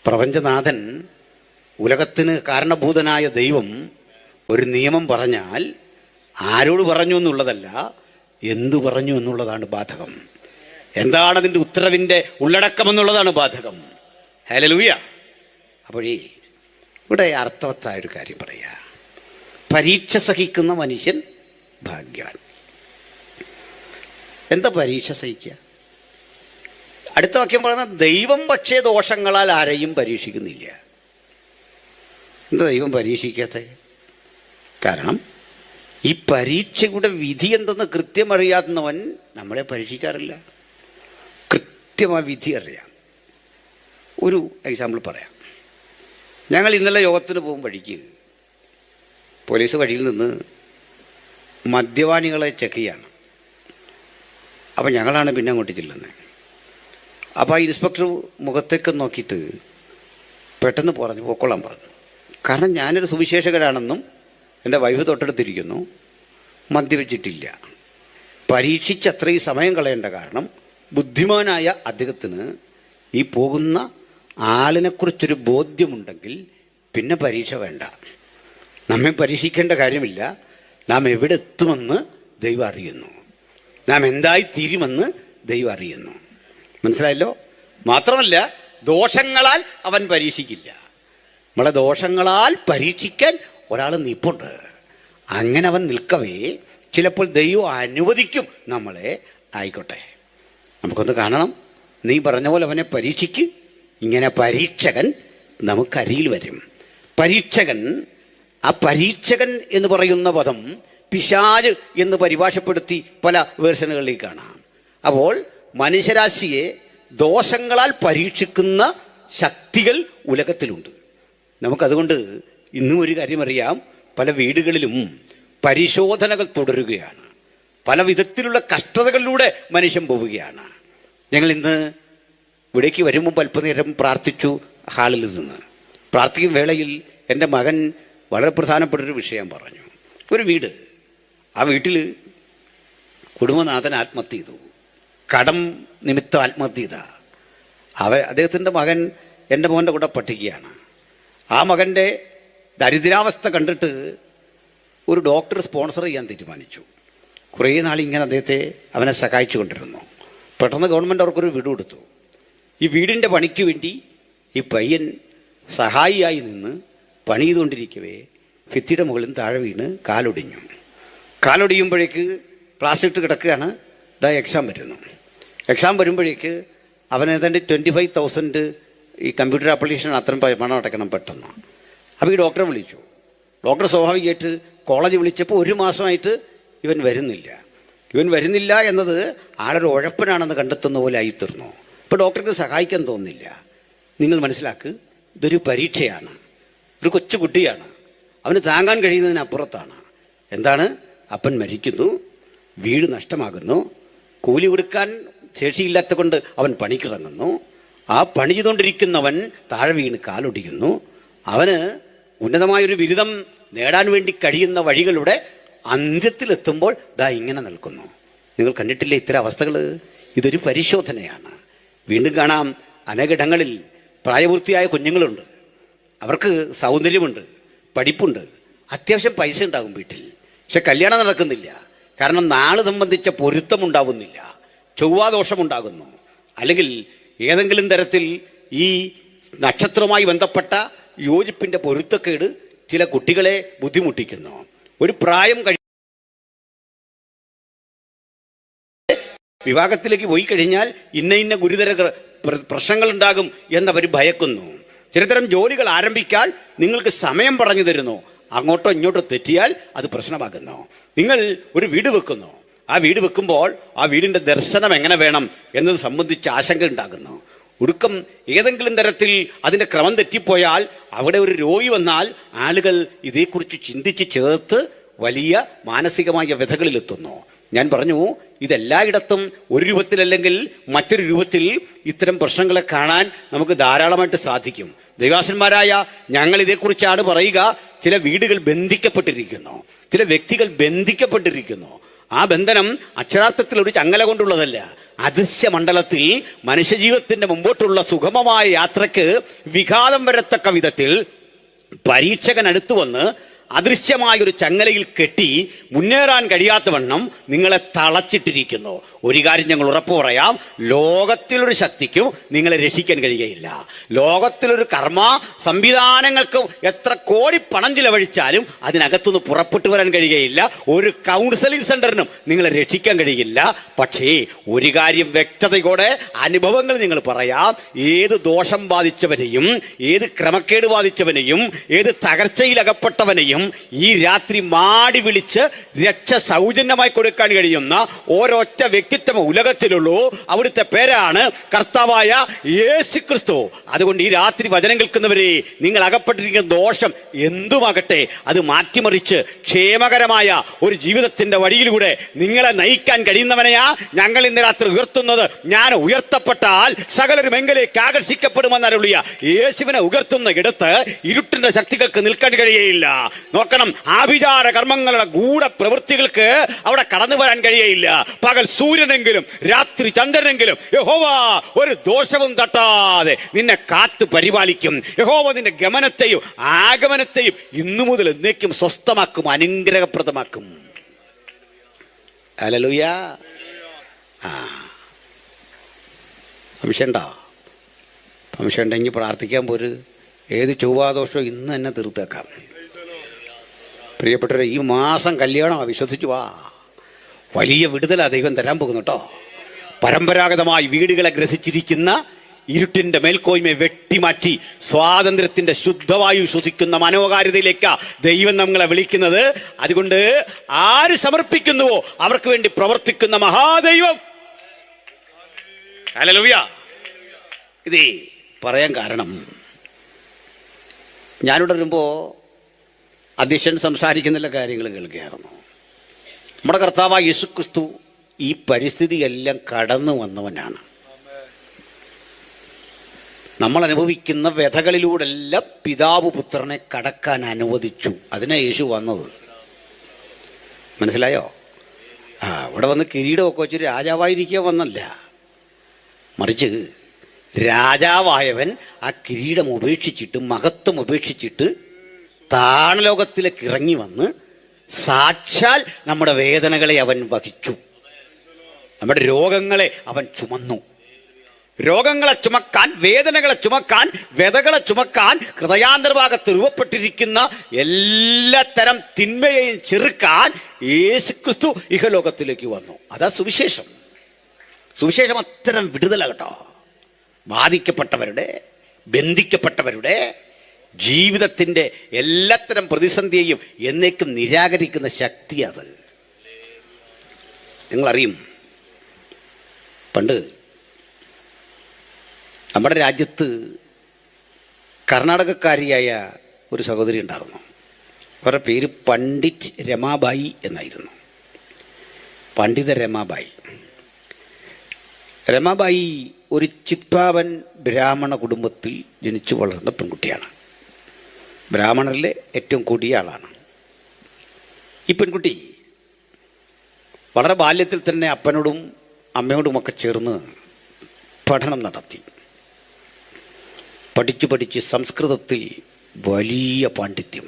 പ്രപഞ്ചനാഥൻ, ഉലകത്തിന് കാരണഭൂതനായ ദൈവം ഒരു നിയമം പറഞ്ഞാൽ ആരോട് പറഞ്ഞു എന്നുള്ളതല്ല, എന്തു പറഞ്ഞു എന്നുള്ളതാണ് ബാധകം. എന്താണ് അതിൻ്റെ ഉത്തരവിൻ്റെ ഉള്ളടക്കമെന്നുള്ളതാണ് ബാധകം. ഹല്ലേലൂയ. അപ്പോഴേ ഇവിടെ അർത്ഥവത്തായൊരു കാര്യം പറയാം. പരീക്ഷ സഹിക്കുന്ന മനുഷ്യൻ ഭാഗ്യവാൻ. എന്താ പരീക്ഷ സഹിക്കുക? അടുത്ത വാക്യം പറയുന്നത്, ദൈവം പക്ഷേ ദോഷങ്ങളാൽ ആരെയും പരീക്ഷിക്കുന്നില്ല. എന്താ ദൈവം പരീക്ഷിക്കാത്ത? കാരണം ഈ പരീക്ഷയുടെ വിധി എന്തെന്ന് കൃത്യമറിയാവുന്നവൻ നമ്മളെ പരീക്ഷിക്കാറില്ല. കൃത്യമായ വിധി അറിയാം. ഒരു എക്സാമ്പിൾ പറയാം. ഞങ്ങൾ ഇന്നലെ യോഗത്തിന് പോകും വഴിക്ക് പോലീസ് വഴിയിൽ നിന്ന് മദ്യപാനികളെ ചെക്ക് ചെയ്യാണ്. അപ്പോൾ ഞങ്ങളാണ് പിന്നെ അങ്ങോട്ട് ചെല്ലുന്നത്. അപ്പോൾ ആ ഇൻസ്പെക്ടർ മുഖത്തേക്ക് നോക്കിയിട്ട് പെട്ടെന്ന് പറഞ്ഞു പൊക്കോളാൻ പറഞ്ഞു. കാരണം ഞാനൊരു സുവിശേഷകനാണെന്നും എൻ്റെ വൈഫ് തൊട്ടടുത്തിരിക്കുന്നു, മദ്യപിച്ചിട്ടില്ല. പരീക്ഷിച്ച് അത്രയും സമയം കളയേണ്ട കാരണം ബുദ്ധിമാനായ അദ്ദേഹത്തിന് ഈ പോകുന്ന ആളിനെക്കുറിച്ചൊരു ബോധ്യമുണ്ടെങ്കിൽ പിന്നെ പരീക്ഷ വേണ്ട. നമ്മെ പരീക്ഷിക്കേണ്ട കാര്യമില്ല. നാം എവിടെ എത്തുമെന്ന് ദൈവം അറിയുന്നു, നാം എന്തായി തീരുമെന്ന് ദൈവം അറിയുന്നു. മനസ്സിലായല്ലോ? മാത്രമല്ല, ദോഷങ്ങളാൽ അവൻ പരീക്ഷിക്കില്ല. നമ്മളെ ദോഷങ്ങളാൽ പരീക്ഷിക്കാൻ ഒരാൾ നിൽപ്പുണ്ട്. അങ്ങനെ അവൻ നിൽക്കവേ ചിലപ്പോൾ ദൈവം അനുവദിക്കും നമ്മളെ. ആയിക്കോട്ടെ, നമുക്കൊന്ന് കാണണം, നീ പറഞ്ഞ പോലെ അവനെ പരീക്ഷിക്ക്. ഇങ്ങനെ പരീക്ഷകൻ നമുക്കരികിൽ വരും. പരീക്ഷകൻ, ആ പരീക്ഷകൻ എന്ന് പറയുന്ന പദം പിശാച് എന്ന് പരിഭാഷപ്പെടുത്തി പല വേർഷനുകളിൽ കാണാം. അപ്പോൾ മനുഷ്യരാശിയെ ദോഷങ്ങളാൽ പരീക്ഷിക്കുന്ന ശക്തികൾ ഉലകത്തിലുണ്ട്. നമുക്കതുകൊണ്ട് ഇന്നും ഒരു കാര്യം അറിയാം, പല വീടുകളിലും പരിശോധനകൾ തുടരുകയാണ്. പല വിധത്തിലുള്ള കഷ്ടതകളിലൂടെ മനുഷ്യൻ പോവുകയാണ്. ഞങ്ങൾ ഇന്ന് ഇവിടേക്ക് വരുമ്പോൾ അല്പനേരം പ്രാർത്ഥിച്ചു. ഹാളിൽ നിന്ന് പ്രാർത്ഥിക്കും വേളയിൽ എൻ്റെ മകൻ വളരെ പ്രധാനപ്പെട്ടൊരു വിഷയം പറഞ്ഞു. ഒരു വീട്, ആ വീട്ടിൽ കുടുംബനാഥൻ ആത്മഹത്യ ചെയ്തു. കടം നിമിത്തം ആത്മഹത്യ ചെയ്ത അദ്ദേഹത്തിൻ്റെ മകൻ എൻ്റെ മോൻ്റെ കൂടെ പഠിക്കുകയാണ്. ആ മകൻ്റെ ദരിദ്രാവസ്ഥ കണ്ടിട്ട് ഒരു ഡോക്ടർ സ്പോൺസർ ചെയ്യാൻ തീരുമാനിച്ചു. കുറേ നാളിങ്ങനെ അവനെ സഹായിച്ചു കൊണ്ടിരുന്നു. പെട്ടെന്ന് ഗവൺമെൻറ് അവർക്കൊരു വീട് കൊടുത്തു. ഈ വീടിൻ്റെ പണിക്ക് വേണ്ടി ഈ പയ്യൻ സഹായിയായി നിന്ന് പണി ചെയ്തുകൊണ്ടിരിക്കവേ ഭിത്തിയുടെ മുകളിൽ താഴെ വീണ് കാലൊടിഞ്ഞു. കാലൊടിയുമ്പോഴേക്ക് പ്ലാസ്റ്റർ ഇട്ട് കിടക്കുകയാണ്. എക്സാം വരുന്നു. എക്സാം വരുമ്പോഴേക്ക് അവന് ഏതാണ്ട് 25,000 ഈ കമ്പ്യൂട്ടർ ആപ്ലിക്കേഷൻ അത്രയും പണം അടയ്ക്കണം പെട്ടെന്ന്. അപ്പോൾ ഈ ഡോക്ടറെ വിളിച്ചു. ഡോക്ടർ സ്വാഭാവികമായിട്ട് കോളേജ് വിളിച്ചപ്പോൾ 1 മാസമായിട്ട് ഇവൻ വരുന്നില്ല എന്നത് ആളൊരു ഉഴപ്പനാണെന്ന് കണ്ടെത്തുന്ന പോലെ ആയിത്തീർന്നു. ഇപ്പോൾ ഡോക്ടർക്ക് സഹായിക്കാൻ തോന്നുന്നില്ല. നിങ്ങൾ മനസ്സിലാക്ക്, ഇതൊരു പരീക്ഷയാണ്. ഒരു കൊച്ചുകുട്ടിയാണ്, അവന് താങ്ങാൻ കഴിയുന്നതിനപ്പുറത്താണ്. എന്താണ്? അപ്പൻ മരിക്കുന്നു, വീട് നഷ്ടമാകുന്നു, കൂലി കൊടുക്കാൻ ശേഷിയില്ലാത്ത കൊണ്ട് അവൻ പണിക്കിറങ്ങുന്നു. ആ പണി ചെയ്തുകൊണ്ടിരിക്കുന്നവൻ താഴെ വീണ് കാലൊടിക്കുന്നു. അവന് ഉന്നതമായൊരു ബിരുദം നേടാൻ വേണ്ടി കഴിയുന്ന വഴികളുടെ അന്ത്യത്തിലെത്തുമ്പോൾ ഇങ്ങനെ നിൽക്കുന്നു. നിങ്ങൾ കണ്ടിട്ടില്ലേ ഇത്തരം അവസ്ഥകൾ? ഇതൊരു പരിശോധനയാണ്. വീണ്ടും കാണാം, അനേകയിടങ്ങളിൽ പ്രായപൂർത്തിയായ കുഞ്ഞുങ്ങളുണ്ട്. അവർക്ക് സൗന്ദര്യമുണ്ട്, പഠിപ്പുണ്ട്, അത്യാവശ്യം പൈസ ഉണ്ടാകും വീട്ടിൽ. പക്ഷെ കല്യാണം നടക്കുന്നില്ല. കാരണം നാള് സംബന്ധിച്ച പൊരുത്തമുണ്ടാകുന്നില്ല, ചൊവ്വാദോഷമുണ്ടാകുന്നു. അല്ലെങ്കിൽ ഏതെങ്കിലും തരത്തിൽ ഈ നക്ഷത്രവുമായി ബന്ധപ്പെട്ട യോജിപ്പിൻ്റെ പൊരുത്തക്കേട് ചില കുട്ടികളെ ബുദ്ധിമുട്ടിക്കുന്നു. ഒരു പ്രായം വിവാഹത്തിലേക്ക് പോയി കഴിഞ്ഞാൽ ഇന്ന ഗുരുതര പ്രശ്നങ്ങൾ ഉണ്ടാകും എന്നവർ ഭയക്കുന്നു. ചിലതരം ജോലികൾ ആരംഭിക്കാൻ നിങ്ങൾക്ക് സമയം പറഞ്ഞു തരുന്നു, അങ്ങോട്ടോ ഇങ്ങോട്ടോ തെറ്റിയാൽ അത് പ്രശ്നമാകുന്നു. നിങ്ങൾ ഒരു വീട് വെക്കുന്നു, ആ വീട് വെക്കുമ്പോൾ ആ വീടിൻ്റെ ദർശനം എങ്ങനെ വേണം എന്നത് സംബന്ധിച്ച് ആശങ്ക ഉണ്ടാകുന്നു. ഒടുക്കം ഏതെങ്കിലും തരത്തിൽ അതിൻ്റെ ക്രമം തെറ്റിപ്പോയാൽ, അവിടെ ഒരു രോഗി വന്നാൽ ആളുകൾ ഇതേക്കുറിച്ച് ചിന്തിച്ച് ചേർത്ത് വലിയ മാനസികമായ വ്യഥകളിലെത്തുന്നു. ഞാൻ പറഞ്ഞു, ഇതെല്ലായിടത്തും ഒരു രൂപത്തിലല്ലെങ്കിൽ മറ്റൊരു രൂപത്തിൽ ഇത്തരം പ്രശ്നങ്ങളെ കാണാൻ നമുക്ക് ധാരാളമായിട്ട് സാധിക്കും. ദൈവദാസന്മാരായ ഞങ്ങൾ ഇതേക്കുറിച്ചാണ് പറയുക. ചില വീടുകൾ ബന്ധിക്കപ്പെട്ടിരിക്കുന്നു, ചില വ്യക്തികൾ ബന്ധിക്കപ്പെട്ടിരിക്കുന്നു. ആ ബന്ധനം അക്ഷരാർത്ഥത്തിൽ ഒരു ചങ്ങല കൊണ്ടുള്ളതല്ല. അദൃശ്യ മണ്ഡലത്തിൽ മനുഷ്യജീവിതത്തിൻ്റെ മുമ്പോട്ടുള്ള സുഗമമായ യാത്രയ്ക്ക് വിഘാതം വരത്തക്ക വിധത്തിൽ പരീക്ഷകൻ അടുത്തു വന്ന് അദൃശ്യമായൊരു ചങ്ങലയിൽ കെട്ടി മുന്നേറാൻ കഴിയാത്തവണ്ണം നിങ്ങളെ തളച്ചിട്ടിരിക്കുന്നു. ഒരു കാര്യം ഞങ്ങൾ ഉറപ്പു പറയാം, ലോകത്തിലൊരു ശക്തിക്കും നിങ്ങളെ രക്ഷിക്കാൻ കഴിയുകയില്ല. ലോകത്തിലൊരു കർമ്മ സംവിധാനങ്ങൾക്കും എത്ര കോടി പണം ചിലവഴിച്ചാലും അതിനകത്തുനിന്ന് പുറപ്പെട്ടു വരാൻ കഴിയുകയില്ല. ഒരു കൗൺസിലിംഗ് സെന്ററിനും നിങ്ങളെ രക്ഷിക്കാൻ കഴിയില്ല. പക്ഷേ ഒരു കാര്യം വ്യക്തതയോടെ അനുഭവങ്ങൾ നിങ്ങൾ പറയാം, ഏത് ദോഷം ബാധിച്ചവനെയും, ഏത് ക്രമക്കേട് ബാധിച്ചവനെയും, ഏത് തകർച്ചയിലകപ്പെട്ടവനെയും ഈ രാത്രി മാടി വിളിച്ച് രക്ഷ സൗജന്യമായി കൊടുക്കാൻ കഴിയുന്ന ഒരൊറ്റ വ്യക്തിത്വം ഉലകത്തിലുള്ളൂ. അവിടുത്തെ പേരാണ് കർത്താവായ യേശുക്രിസ്തു. അതുകൊണ്ട് ഈ രാത്രി വചനം കേൾക്കുന്നവരെ, നിങ്ങൾ അകപ്പെട്ടിരിക്കുന്ന ദോഷം എന്തുമാകട്ടെ അത് മാറ്റിമറിച്ച് ക്ഷേമകരമായ ഒരു ജീവിതത്തിന്റെ വഴിയിലൂടെ നിങ്ങളെ നയിക്കാൻ കഴിയുന്നവനെയാ ഞങ്ങൾ ഇന്ന് രാത്രി ഉയർത്തുന്നത്. ഞാൻ ഉയർത്തപ്പെട്ടാൽ സകലരും എങ്കിലേക്ക് ആകർഷിക്കപ്പെടുമെന്നരുളിയ യേശുവിനെ ഉയർത്തുന്ന ഇടത്ത് ഇരുട്ടിന്റെ ശക്തികൾക്ക് നിൽക്കാൻ കഴിയുകയില്ല. നോക്കണം, ആഭിചാര കർമ്മങ്ങളുടെ ഗൂഢപ്രവൃത്തികൾക്ക് അവിടെ കടന്നു വരാൻ കഴിയയില്ല. പകൽ സൂര്യനെങ്കിലും രാത്രി ചന്ദ്രനെങ്കിലും യഹോവ ഒരു ദോഷവും തട്ടാതെ നിന്നെ കാത്തു പരിപാലിക്കും. യഹോവ നിന്റെ ഗമനത്തെയും ആഗമനത്തെയും ഇന്നു മുതൽ എന്നേക്കും സ്വസ്ഥമാക്കും, അനുഗ്രഹപ്രദമാക്കും. ഹല്ലേലൂയ. സംശയമുണ്ടോ? സംശയം ഉണ്ടെങ്കിൽ പ്രാർത്ഥിക്കാൻ പോര്. ഏത് ചൊവ്വാദോഷവും ഇന്ന് തന്നെ തീർത്തേക്കാം. പ്രിയപ്പെട്ടവരെ, ഈ മാസം കല്യാണം വിശ്വസിച്ചു വാ. വലിയ വിടുതലാണ് ദൈവം തരാൻ പോകുന്നു കേട്ടോ. പരമ്പരാഗതമായി വീടുകളെ ഗ്രസിച്ചിരിക്കുന്ന ഇരുട്ടിൻ്റെ മേൽക്കോയ്മയെ വെട്ടിമാറ്റി സ്വാതന്ത്ര്യത്തിൻ്റെ ശുദ്ധവായു ശ്വസിക്കുന്ന മനോഹാരിതയിലേക്ക് ദൈവം നമ്മളെ വിളിക്കുന്നത്. അതുകൊണ്ട് ആര് സമർപ്പിക്കുന്നുവോ അവർക്ക് വേണ്ടി പ്രവർത്തിക്കുന്ന മഹാദൈവം. ഹല്ലേലൂയ. ഇതേ പറയാൻ കാരണം, ഞാനിവിടെ വരുമ്പോൾ അധ്യക്ഷൻ സംസാരിക്കുന്നില്ല കാര്യങ്ങൾ കേൾക്കുകയായിരുന്നു. നമ്മുടെ കർത്താവായ യേശുക്രിസ്തു ഈ പരിസ്ഥിതിയെല്ലാം കടന്നു വന്നവനാണ്. നമ്മൾ അനുഭവിക്കുന്ന വ്യഥകളിലൂടെല്ലാം പിതാവ് പുത്രനെ കടക്കാൻ അനുവദിച്ചു. അതിനാ യേശു വന്നത്. മനസ്സിലായോ? ഇവിടെ വന്ന് കിരീടമൊക്കെ വെച്ച് രാജാവായിരിക്കാൻ വന്നല്ല, മറിച്ച് രാജാവായവൻ ആ കിരീടം ഉപേക്ഷിച്ചിട്ട്, മഹത്വം ഉപേക്ഷിച്ചിട്ട് താണലോകത്തിലേക്ക് ഇറങ്ങി വന്ന് സാക്ഷാൽ നമ്മുടെ വേദനകളെ അവൻ വഹിച്ചു. നമ്മുടെ രോഗങ്ങളെ അവൻ ചുമന്നു. രോഗങ്ങളെ ചുമക്കാൻ, വേദനകളെ ചുമക്കാൻ, വ്യതകളെ ചുമക്കാൻ, ഹൃദയാന്തർഭാഗത്ത് രൂപപ്പെട്ടിരിക്കുന്ന എല്ലാത്തരം തിന്മയെയും ചെറുക്കാൻ യേശുക്രിസ്തു ഇഹലോകത്തിലേക്ക് വന്നു. അതാ സുവിശേഷം. സുവിശേഷം അത്തരം വിടുതലാകട്ടോ. ബാധിക്കപ്പെട്ടവരുടെ, ബന്ധിക്കപ്പെട്ടവരുടെ ജീവിതത്തിൻ്റെ എല്ലാത്തരം പ്രതിസന്ധിയെയും എന്നേക്കും നിരാകരിക്കുന്ന ശക്തി അത്. നിങ്ങളറിയും, പണ്ട് നമ്മുടെ രാജ്യത്ത് കർണാടകക്കാരിയായ ഒരു സഹോദരി ഉണ്ടായിരുന്നു. അവരുടെ പേര് പണ്ഡിറ്റ് രമാബായി എന്നായിരുന്നു. പണ്ഡിത രമാബായി. രമാബായി ഒരു ചിത്പാവൻ ബ്രാഹ്മണ കുടുംബത്തിൽ ജനിച്ചു വളർന്ന പെൺകുട്ടിയാണ്. ബ്രാഹ്മണരിലെ ഏറ്റവും കൊടിയ ആളാണ് ഈ പെൺകുട്ടി. വളരെ ബാല്യത്തിൽ തന്നെ അപ്പനോടും അമ്മയോടുമൊക്കെ ചേർന്ന് പഠനം നടത്തി. പഠിച്ച് സംസ്കൃതത്തിൽ വലിയ പാണ്ഡിത്യം.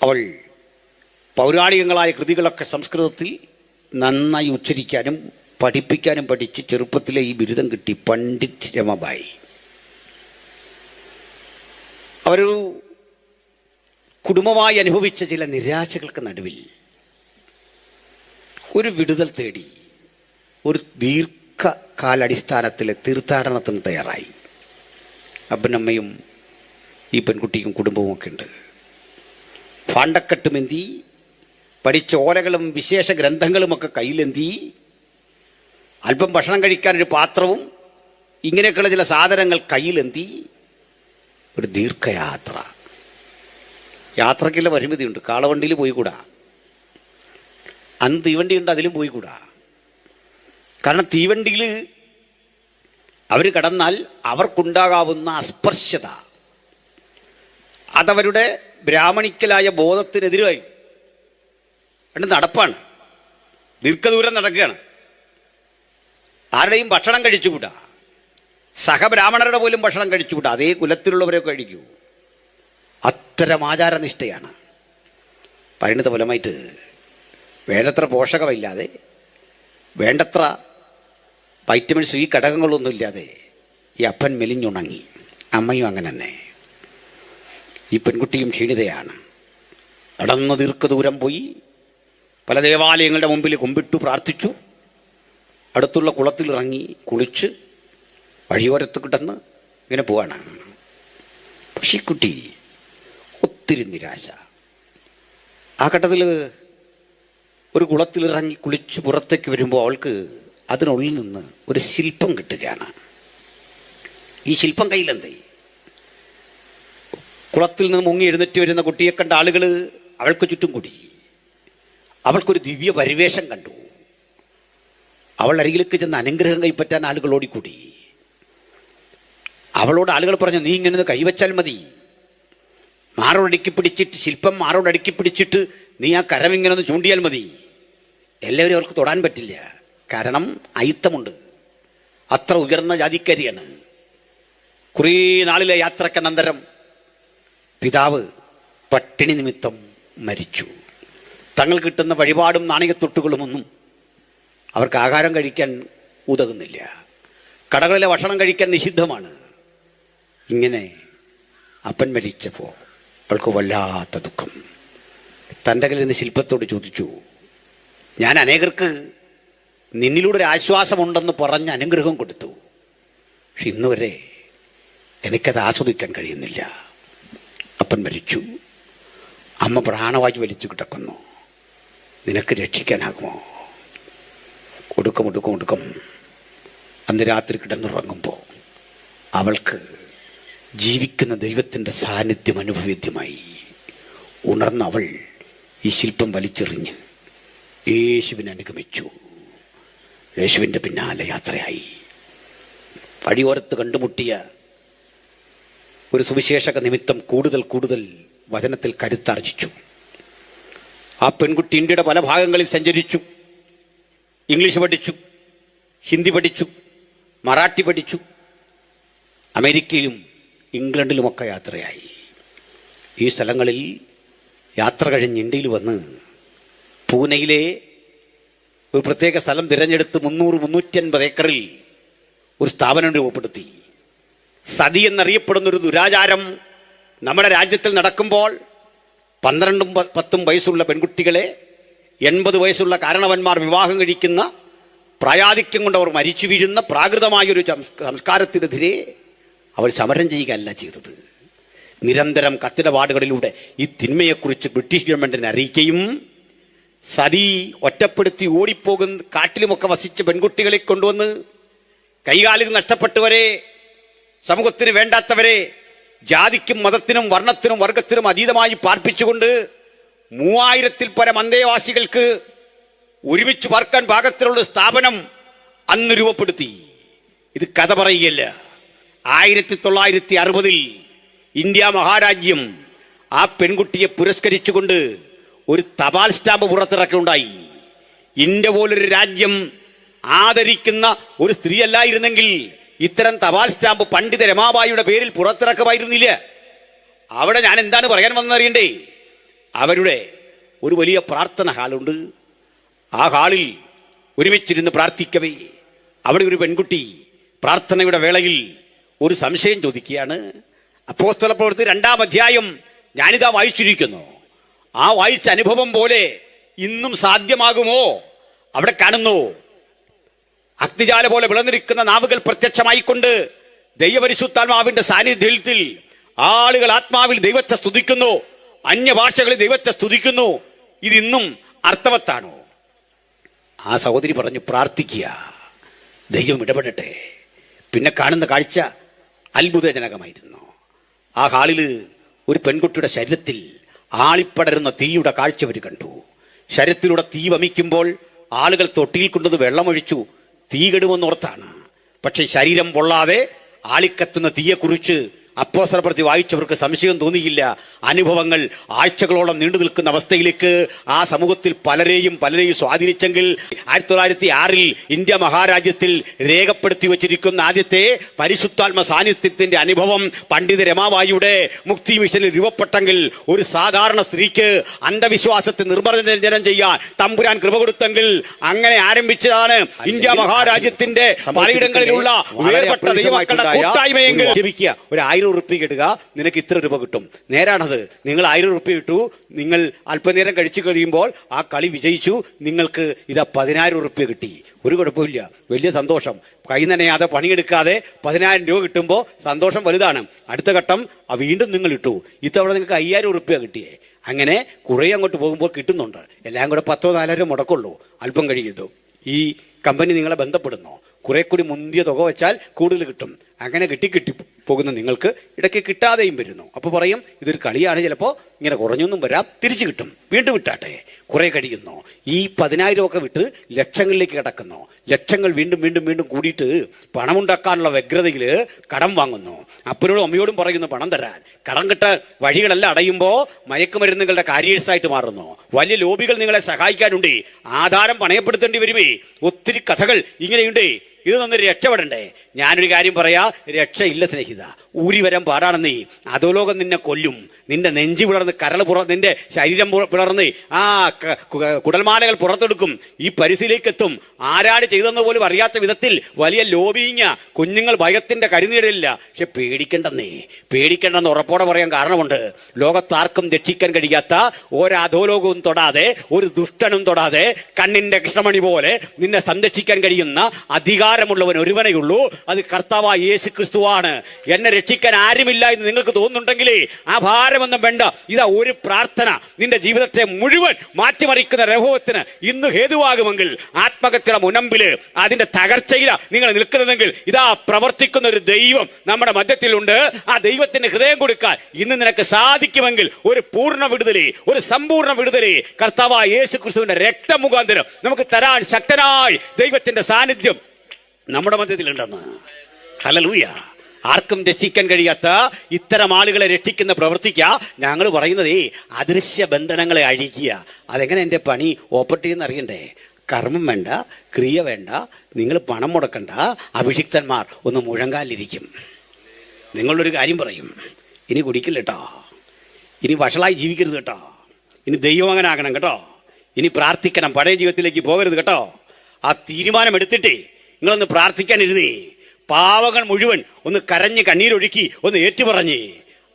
അവൾ പൗരാണികങ്ങളായ കൃതികളൊക്കെ സംസ്കൃതത്തിൽ നന്നായി ഉച്ചരിക്കാനും പഠിപ്പിക്കാനും പഠിച്ച് ചെറുപ്പത്തിലെ ഈ ബിരുദം കിട്ടി, പണ്ഡിറ്റ് രമാബായി. അവരൊരു കുടുംബമായി അനുഭവിച്ച ചില നിരാശകൾക്ക് നടുവിൽ ഒരു വിടുതൽ തേടി ഒരു ദീർഘകാലടിസ്ഥാനത്തിലെ തീർത്ഥാടനത്തിന് തയ്യാറായി. അപ്പനമ്മയും ഈ പെൺകുട്ടിക്കും കുടുംബവും ഒക്കെ ഉണ്ട്. പാണ്ടക്കെട്ടുമെന്തി പഠിച്ച ഓലകളും വിശേഷ ഗ്രന്ഥങ്ങളുമൊക്കെ കയ്യിലെന്തി അല്പം ഭക്ഷണം കഴിക്കാനൊരു പാത്രവും ഇങ്ങനെയൊക്കെയുള്ള ചില സാധനങ്ങൾ കയ്യിലെന്തി ഒരു ദീർഘയാത്ര. യാത്രയ്ക്കുള്ള പരിമിതിയുണ്ട്. കാളവണ്ടിയിൽ പോയിക്കൂടാ, അന്ന് തീവണ്ടിയുണ്ട്, അതിലും പോയിക്കൂടാ. കാരണം തീവണ്ടിയിൽ അവർ കടന്നാൽ അവർക്കുണ്ടാകാവുന്ന അസ്പർശ്യത അതവരുടെ ബ്രാഹ്മണിക്കലായ ബോധത്തിനെതിരായി. രണ്ട് നടപ്പാണ്, ദീർഘദൂരം നടക്കുകയാണ്. ആരുടെയും ഭക്ഷണം കഴിച്ചുകൂടാ, സഹബ്രാഹ്മണരുടെ പോലും ഭക്ഷണം കഴിച്ചുകൂടാ, അതേ കുലത്തിലുള്ളവരൊക്കെ കഴിക്കൂ. അത്തരം ആചാരനിഷ്ഠയാണ്. പരിണിത ഫലമായിട്ട് വേണ്ടത്ര പോഷകമില്ലാതെ, വേണ്ടത്ര വൈറ്റമിൻ സി ഘടകങ്ങളൊന്നുമില്ലാതെ ഈ അപ്പൻ മെലിഞ്ഞുണങ്ങി. അമ്മയും അങ്ങനെ തന്നെ. ഈ പെൺകുട്ടിയും ക്ഷീണിതയാണ്. നടന്ന് ദീർഘദൂരം പോയി പല ദേവാലയങ്ങളുടെ മുമ്പിൽ കുമ്പിട്ടു പ്രാർത്ഥിച്ചു. അടുത്തുള്ള കുളത്തിലിറങ്ങി കുളിച്ച് വഴിയോരത്ത് കിടന്ന് ഇങ്ങനെ പോവാണ്. പക്ഷേ ഈ കുട്ടി ഒത്തിരി നിരാശ. ആ ഘട്ടത്തിൽ ഒരു കുളത്തിലിറങ്ങി കുളിച്ച് പുറത്തേക്ക് വരുമ്പോൾ അവൾക്ക് അതിനുള്ളിൽ നിന്ന് ഒരു ശില്പം കിട്ടുകയാണ്. ഈ ശില്പം കയ്യിലെന്തേ? കുളത്തിൽ നിന്ന് മുങ്ങി എഴുന്നേറ്റ് വരുന്ന കുട്ടിയെ കണ്ട ആളുകൾ അവൾക്ക് ചുറ്റും കൂടി. അവൾക്കൊരു ദിവ്യ പരിവേഷം കണ്ടു. അവൾ അരികിലേക്ക് ചെന്ന് അനുഗ്രഹം കൈപ്പറ്റാൻ ആളുകൾ ഓടിക്കൂടി. അവളോട് ആളുകൾ പറഞ്ഞു, നീ ഇങ്ങനെ കൈവച്ചാൽ മതി, മാറോടടുക്കി പിടിച്ചിട്ട് ശില്പം മാറോടടുക്കി പിടിച്ചിട്ട് നീ ആ കരമിങ്ങനെ ഒന്ന് ചൂണ്ടിയാൽ മതി. എല്ലാവരും അവൾക്ക് തൊടാൻ പറ്റില്ല, കാരണം അയിത്തമുണ്ട്. അത്ര ഉയർന്ന ജാതിക്കാരിയാണ്. കുറേ നാളിലെ യാത്രക്കനന്തരം പിതാവ് പട്ടിണി നിമിത്തം മരിച്ചു. തങ്ങൾ കിട്ടുന്ന വഴിപാടും നാണയത്തൊട്ടുകളുമൊന്നും അവർക്ക് ആഹാരം കഴിക്കാൻ ഉതകുന്നില്ല. കടകളിലെ ഭക്ഷണം കഴിക്കാൻ നിഷിദ്ധമാണ്. ഇങ്ങനെ അപ്പൻ മരിച്ചപ്പോൾ അവൾക്ക് വല്ലാത്ത ദുഃഖം. തൻ്റെ കയ്യിൽ നിന്ന് ശില്പത്തോട് ചോദിച്ചു, ഞാൻ അനേകർക്ക് നിന്നിലൂടെ ഒരു ആശ്വാസമുണ്ടെന്ന് പറഞ്ഞ് അനുഗ്രഹം കൊടുത്തു, പക്ഷെ ഇന്നുവരെ എനിക്കത് ആസ്വദിക്കാൻ കഴിയുന്നില്ല. അപ്പൻ മരിച്ചു, അമ്മ പ്രാണവായു വലിച്ചു കിടക്കുന്നു, നിനക്ക് രക്ഷിക്കാനാകുമോ? ഒടുക്കം അന്ന് രാത്രി കിടന്നുറങ്ങുമ്പോൾ അവൾക്ക് ജീവിക്കുന്ന ദൈവത്തിൻ്റെ സാന്നിധ്യം അനുഭവേദ്യമായി. ഉണർന്ന അവൾ ഈ ശില്പം വലിച്ചെറിഞ്ഞ് യേശുവിനെ അനുഗമിച്ചു. യേശുവിൻ്റെ പിന്നാലെ യാത്രയായി. വഴിയോരത്ത് കണ്ടുമുട്ടിയ ഒരു സുവിശേഷക നിമിത്തം കൂടുതൽ വചനത്തിൽ കരുത്താർജിച്ചു. ആ പെൺകുട്ടി ഇന്ത്യയുടെ പല ഭാഗങ്ങളിൽ സഞ്ചരിച്ചു. ഇംഗ്ലീഷ് പഠിച്ചു, ഹിന്ദി പഠിച്ചു, മറാഠി പഠിച്ചു. അമേരിക്കയിലും ഇംഗ്ലണ്ടിലുമൊക്കെ യാത്രയായി. ഈ സ്ഥലങ്ങളിൽ യാത്ര കഴിഞ്ഞ് ഇന്ത്യയിൽ വന്ന് പൂനെയിലെ ഒരു പ്രത്യേക സ്ഥലം തിരഞ്ഞെടുത്ത് 300-350 ഏക്കറിൽ ഒരു സ്ഥാപനം രൂപപ്പെടുത്തി. സതി എന്നറിയപ്പെടുന്നൊരു ദുരാചാരം നമ്മുടെ രാജ്യത്തിൽ നടക്കുമ്പോൾ 12-10 വയസ്സുള്ള പെൺകുട്ടികളെ 80 വയസ്സുള്ള കാരണവന്മാർ വിവാഹം കഴിക്കുന്ന, പ്രായാധിക്യം കൊണ്ട് അവർ മരിച്ചു വീഴുന്ന പ്രാകൃതമായൊരു സംസ്കാരത്തിനെതിരെ അവൾ സമരം ചെയ്യുകയല്ല ചെയ്തത്. നിരന്തരം കത്തിടപാടുകളിലൂടെ ഈ തിന്മയെക്കുറിച്ച് ബ്രിട്ടീഷ് ഗവൺമെൻറ്റിനെ അറിയിക്കുകയും സതി ഒറ്റപ്പെടുത്തി ഓടിപ്പോകുന്ന കാട്ടിലുമൊക്കെ വസിച്ച പെൺകുട്ടികളെ കൊണ്ടുവന്ന് കൈകാലുകൾ നഷ്ടപ്പെട്ടവരെ, സമൂഹത്തിന് വേണ്ടാത്തവരെ ജാതിക്കും മതത്തിനും വർണ്ണത്തിനും വർഗത്തിനും അതീതമായി പാർപ്പിച്ചുകൊണ്ട് 3000-ൽ പരം അന്തേവാസികൾക്ക് ഒരുമിച്ച് പാർക്കാൻ പാകത്തിലുള്ള സ്ഥാപനം അന്ന് രൂപപ്പെടുത്തി. ഇത് കഥ പറയുകയല്ല. 1960-ൽ ഇന്ത്യ മഹാരാജ്യം ആ പെൺകുട്ടിയെ പുരസ്കരിച്ചുകൊണ്ട് ഒരു തപാൽ സ്റ്റാമ്പ് പുറത്തിറക്കുകയുണ്ടായി. ഇന്ത്യ പോലൊരു രാജ്യം ആദരിക്കുന്ന ഒരു സ്ത്രീ അല്ലായിരുന്നെങ്കിൽ ഇത്തരം തപാൽ സ്റ്റാമ്പ് പണ്ഡിത രമാബായിയുടെ പേരിൽ പുറത്തിറക്കുമായിരുന്നില്ല. അവിടെ ഞാൻ എന്താണ് പറയാൻ വന്നറിയണ്ടേ? അവരുടെ ഒരു വലിയ പ്രാർത്ഥന ഹാളുണ്ട്. ആ ഹാളിൽ ഒരുമിച്ചിരുന്ന് പ്രാർത്ഥിക്കവേ അവിടെ ഒരു പെൺകുട്ടി പ്രാർത്ഥനയുടെ വേളയിൽ ഒരു സംശയം ചോദിക്കുകയാണ്. അപ്പോസ്തലപ്രവൃത്തി 2-ാം അധ്യായം ഞാനിതാ വായിച്ചിരിക്കുന്നു. ആ വായിച്ച അനുഭവം പോലെ ഇന്നും സാധ്യമാകുമോ? അവിടെ കാണുന്നു, അഗ്നിജാല പോലെ വിളനിരിക്കുന്ന നാവുകൾ പ്രത്യക്ഷമായിക്കൊണ്ട് ദൈവപരിശുദ്ധാത്മാവിന്റെ സാന്നിധ്യത്തിൽ ആളുകൾ ആത്മാവിൽ ദൈവത്തെ സ്തുതിക്കുന്നു, അന്യഭാഷകളിൽ ദൈവത്തെ സ്തുതിക്കുന്നു. ഇതിന്നും അർത്ഥവത്താണോ? ആ സഹോദരി പറഞ്ഞു, പ്രാർത്ഥിക്കുക, ദൈവം ഇടപെടട്ടെ. പിന്നെ കാണുന്ന കാഴ്ച അത്ഭുതജനകമായിരുന്നു. ആ ഹാളിൽ ഒരു പെൺകുട്ടിയുടെ ശരീരത്തിൽ ആളിപ്പടരുന്ന തീയുടെ കാഴ്ച അവർ കണ്ടു. ശരീരത്തിലൂടെ തീ വമിക്കുമ്പോൾ ആളുകൾ തൊട്ടിയിൽ കൊണ്ടത് വെള്ളമൊഴിച്ചു തീ കെടുമെന്നോർത്താണ്. പക്ഷെ ശരീരം പൊള്ളാതെ ആളിക്കത്തുന്ന തീയെക്കുറിച്ച് അപ്പോസ്തലപ്രവൃത്തി വായിച്ചവർക്ക് സംശയം തോന്നിയില്ല. അനുഭവങ്ങൾ ആഴ്ചകളോളം നീണ്ടു നിൽക്കുന്ന അവസ്ഥയിലേക്ക് ആ സമൂഹത്തിൽ പലരെയും സ്വാധീനിച്ചെങ്കിൽ 1906 ഇന്ത്യ മഹാരാജ്യത്തിൽ രേഖപ്പെടുത്തി വച്ചിരിക്കുന്ന ആദ്യത്തെ പരിശുദ്ധാത്മ സാന്നിധ്യത്തിന്റെ അനുഭവം പണ്ഡിത രമാബായിയുടെ മുക്തി മിഷനിൽ രൂപപ്പെട്ടെങ്കിൽ ഒരു സാധാരണ സ്ത്രീക്ക് അന്ധവിശ്വാസത്തെ നിർമ്മാർജ്ജനം ചെയ്യാൻ തമ്പുരാൻ കൃപ കൊടുത്തെങ്കിൽ അങ്ങനെ ആരംഭിച്ചതാണ് ഇന്ത്യ മഹാരാജ്യത്തിന്റെ പലയിടങ്ങളിലുള്ള വേർപെട്ട ദൈവമക്കളുടെ കൂട്ടായ്മയെങ്കിൽ ജീവിക്കുക. ഒരു 1000 ഉറുപ്പിക ഇടുക, നിനക്ക് ഇത്ര രൂപ കിട്ടും. നേരാണത്. നിങ്ങൾ 1000 ഉറുപ്പിക ഇട്ടു, നിങ്ങൾ അല്പനേരം കഴിച്ചു കഴിയുമ്പോൾ ആ കളി വിജയിച്ചു, നിങ്ങൾക്ക് ഇതാ 10,000 ഉറുപ്പിക കിട്ടി. ഒരു കുഴപ്പമില്ല, വലിയ സന്തോഷം. കൈ നനയാതെ പണിയെടുക്കാതെ 10,000 രൂപ കിട്ടുമ്പോൾ സന്തോഷം വലുതാണ്. അടുത്ത ഘട്ടം വീണ്ടും നിങ്ങൾ ഇട്ടു, ഇത്തവണ നിങ്ങൾക്ക് 5,000 ഉറുപ്പിക കിട്ടിയേ. അങ്ങനെ കുറേ അങ്ങോട്ട് പോകുമ്പോൾ കിട്ടുന്നുണ്ട്. എല്ലാം കൂടെ 10,000-4,000 മുടക്കുള്ളൂ. അല്പം കഴിയുന്നു ഈ കമ്പനി നിങ്ങളെ ബന്ധപ്പെടുന്നു. കുറെ കൂടി മുന്തിയ തുക വെച്ചാൽ കൂടുതൽ കിട്ടും. അങ്ങനെ കിട്ടി പോകുന്ന നിങ്ങൾക്ക് ഇടയ്ക്ക് കിട്ടാതെയും വരുന്നു. അപ്പോൾ പറയും ഇതൊരു കളിയാണ്, ചിലപ്പോൾ ഇങ്ങനെ കുറഞ്ഞൊന്നും വരാം, തിരിച്ചു കിട്ടും, വീണ്ടും വിട്ടാട്ടെ. കുറെ കഴിയുന്നു, ഈ 10,000 ഒക്കെ വിട്ട് ലക്ഷങ്ങളിലേക്ക് കിടക്കുന്നു. ലക്ഷങ്ങൾ വീണ്ടും കൂടിയിട്ട് പണമുണ്ടാക്കാനുള്ള വ്യഗ്രതയിൽ കടം വാങ്ങുന്നു. അപ്പനോടും അമ്മയോടും പറയുന്നു പണം തരാൻ. കടം കിട്ടാൻ വഴികളെല്ലാം അടയുമ്പോൾ മയക്കുമരുന്നുകളുടെ കാരിയേഴ്സായിട്ട് മാറുന്നു. വലിയ ലോബികൾ നിങ്ങളെ സഹായിക്കാനുണ്ട്. ആധാരം പണയപ്പെടുത്തേണ്ടി വരുമേ. ഒത്തിരി കഥകൾ ഇങ്ങനെയുണ്ട്. ഇത് നിന്ന് രക്ഷപ്പെടണ്ടേ? ഞാനൊരു കാര്യം പറയാ, രക്ഷയില്ല സ്നേഹിത. ഊരി വരാൻ പാടാണെന്നേ. അധോലോകം നിന്നെ കൊല്ലും. നിന്റെ നെഞ്ചി പിളർന്ന് നിന്റെ ശരീരം പിളർന്ന് ആ കുടൽമാലകൾ പുറത്തെടുക്കും. ഈ പരിധിയിലേക്ക് എത്തും. ആരാട് ചെയ്തെന്ന് പോലും അറിയാത്ത വിധത്തിൽ വലിയ ലോബിയിങ്ങ. കുഞ്ഞുങ്ങൾ ഭയത്തിന്റെ കരുനീടില്ല. പക്ഷെ പേടിക്കേണ്ടെന്ന് ഉറപ്പോടെ പറയാൻ കാരണമുണ്ട്. ലോകത്താർക്കും രക്ഷിക്കാൻ കഴിയാത്ത ഒരധോലോകവും തൊടാതെ, ഒരു ദുഷ്ടനും തൊടാതെ, കണ്ണിന്റെ കൃഷ്ണമണി പോലെ നിന്നെ സംരക്ഷിക്കാൻ കഴിയുന്ന അധികാരമുള്ളവൻ ഒരുവനേയുള്ളൂ. അത് കർത്താവായ യേശു ക്രിസ്തുവാണ്. എന്നെ രക്ഷിക്കാൻ ആരുമില്ല എന്ന് നിങ്ങൾക്ക് തോന്നുന്നുണ്ടെങ്കിലേ ആ ഭാരമൊന്നും വേണ്ട. ഇതാ ഒരു പ്രാർത്ഥന നിന്റെ ജീവിതത്തെ മുഴുവൻ മാറ്റിമറിക്കുന്ന രഹോവത്തിന് ഇന്ന് ഹേതുവാകുമെങ്കിൽ, ആത്മഹത്യയുടെ മുനമ്പില് അതിന്റെ തകർച്ചയില നിങ്ങൾ നിൽക്കുന്നതെങ്കിൽ, ഇതാ പ്രവർത്തിക്കുന്ന ഒരു ദൈവം നമ്മുടെ മധ്യത്തിലുണ്ട്. ആ ദൈവത്തിന് ഹൃദയം കൊടുക്കാൻ ഇന്ന് നിനക്ക് സാധിക്കുമെങ്കിൽ ഒരു പൂർണ്ണ വിടുതലേ, ഒരു സമ്പൂർണ്ണ വിടുതലേ കർത്താവായ യേശു ക്രിസ്തുവിന്റെ രക്തം മുഖാന്തരം നമുക്ക് തരാൻ ശക്തനായി ദൈവത്തിന്റെ സാന്നിധ്യം നമ്മുടെ മധ്യത്തിലുണ്ടെന്ന്. ഹല്ലേലൂയ. ആർക്കും രക്ഷിക്കാൻ കഴിയാത്ത ഇത്തരം ആളുകളെ രക്ഷിക്കുന്ന പ്രവർത്തിക്കുക. ഞങ്ങൾ പറയുന്നതേ അദൃശ്യ ബന്ധനങ്ങളെ അഴിക്കുക. അതെങ്ങനെ എൻ്റെ പണി ഓപ്പറേറ്റ് അറിയണ്ടേ? കർമ്മം വേണ്ട, ക്രിയ വേണ്ട, നിങ്ങൾ പണം മുടക്കണ്ട. അഭിഷിക്തന്മാർ ഒന്ന് മുഴങ്കാലിരിക്കും. നിങ്ങളൊരു കാര്യം പറയും, ഇനി കുടിക്കില്ല കേട്ടോ, ഇനി വഷളായി ജീവിക്കരുത് കേട്ടോ, ഇനി ദൈവമകനാകണം കേട്ടോ, ഇനി പ്രാർത്ഥിക്കണം, പഴയ ജീവിതത്തിലേക്ക് പോകരുത് കേട്ടോ. ആ തീരുമാനം എടുത്തിട്ടേ നിങ്ങളൊന്ന് പ്രാർത്ഥിക്കാനിരുന്നേ. പാവങ്ങൾ മുഴുവൻ ഒന്ന് കരഞ്ഞ് കണ്ണീരൊഴുക്കി ഒന്ന് ഏറ്റുപറഞ്ഞ്,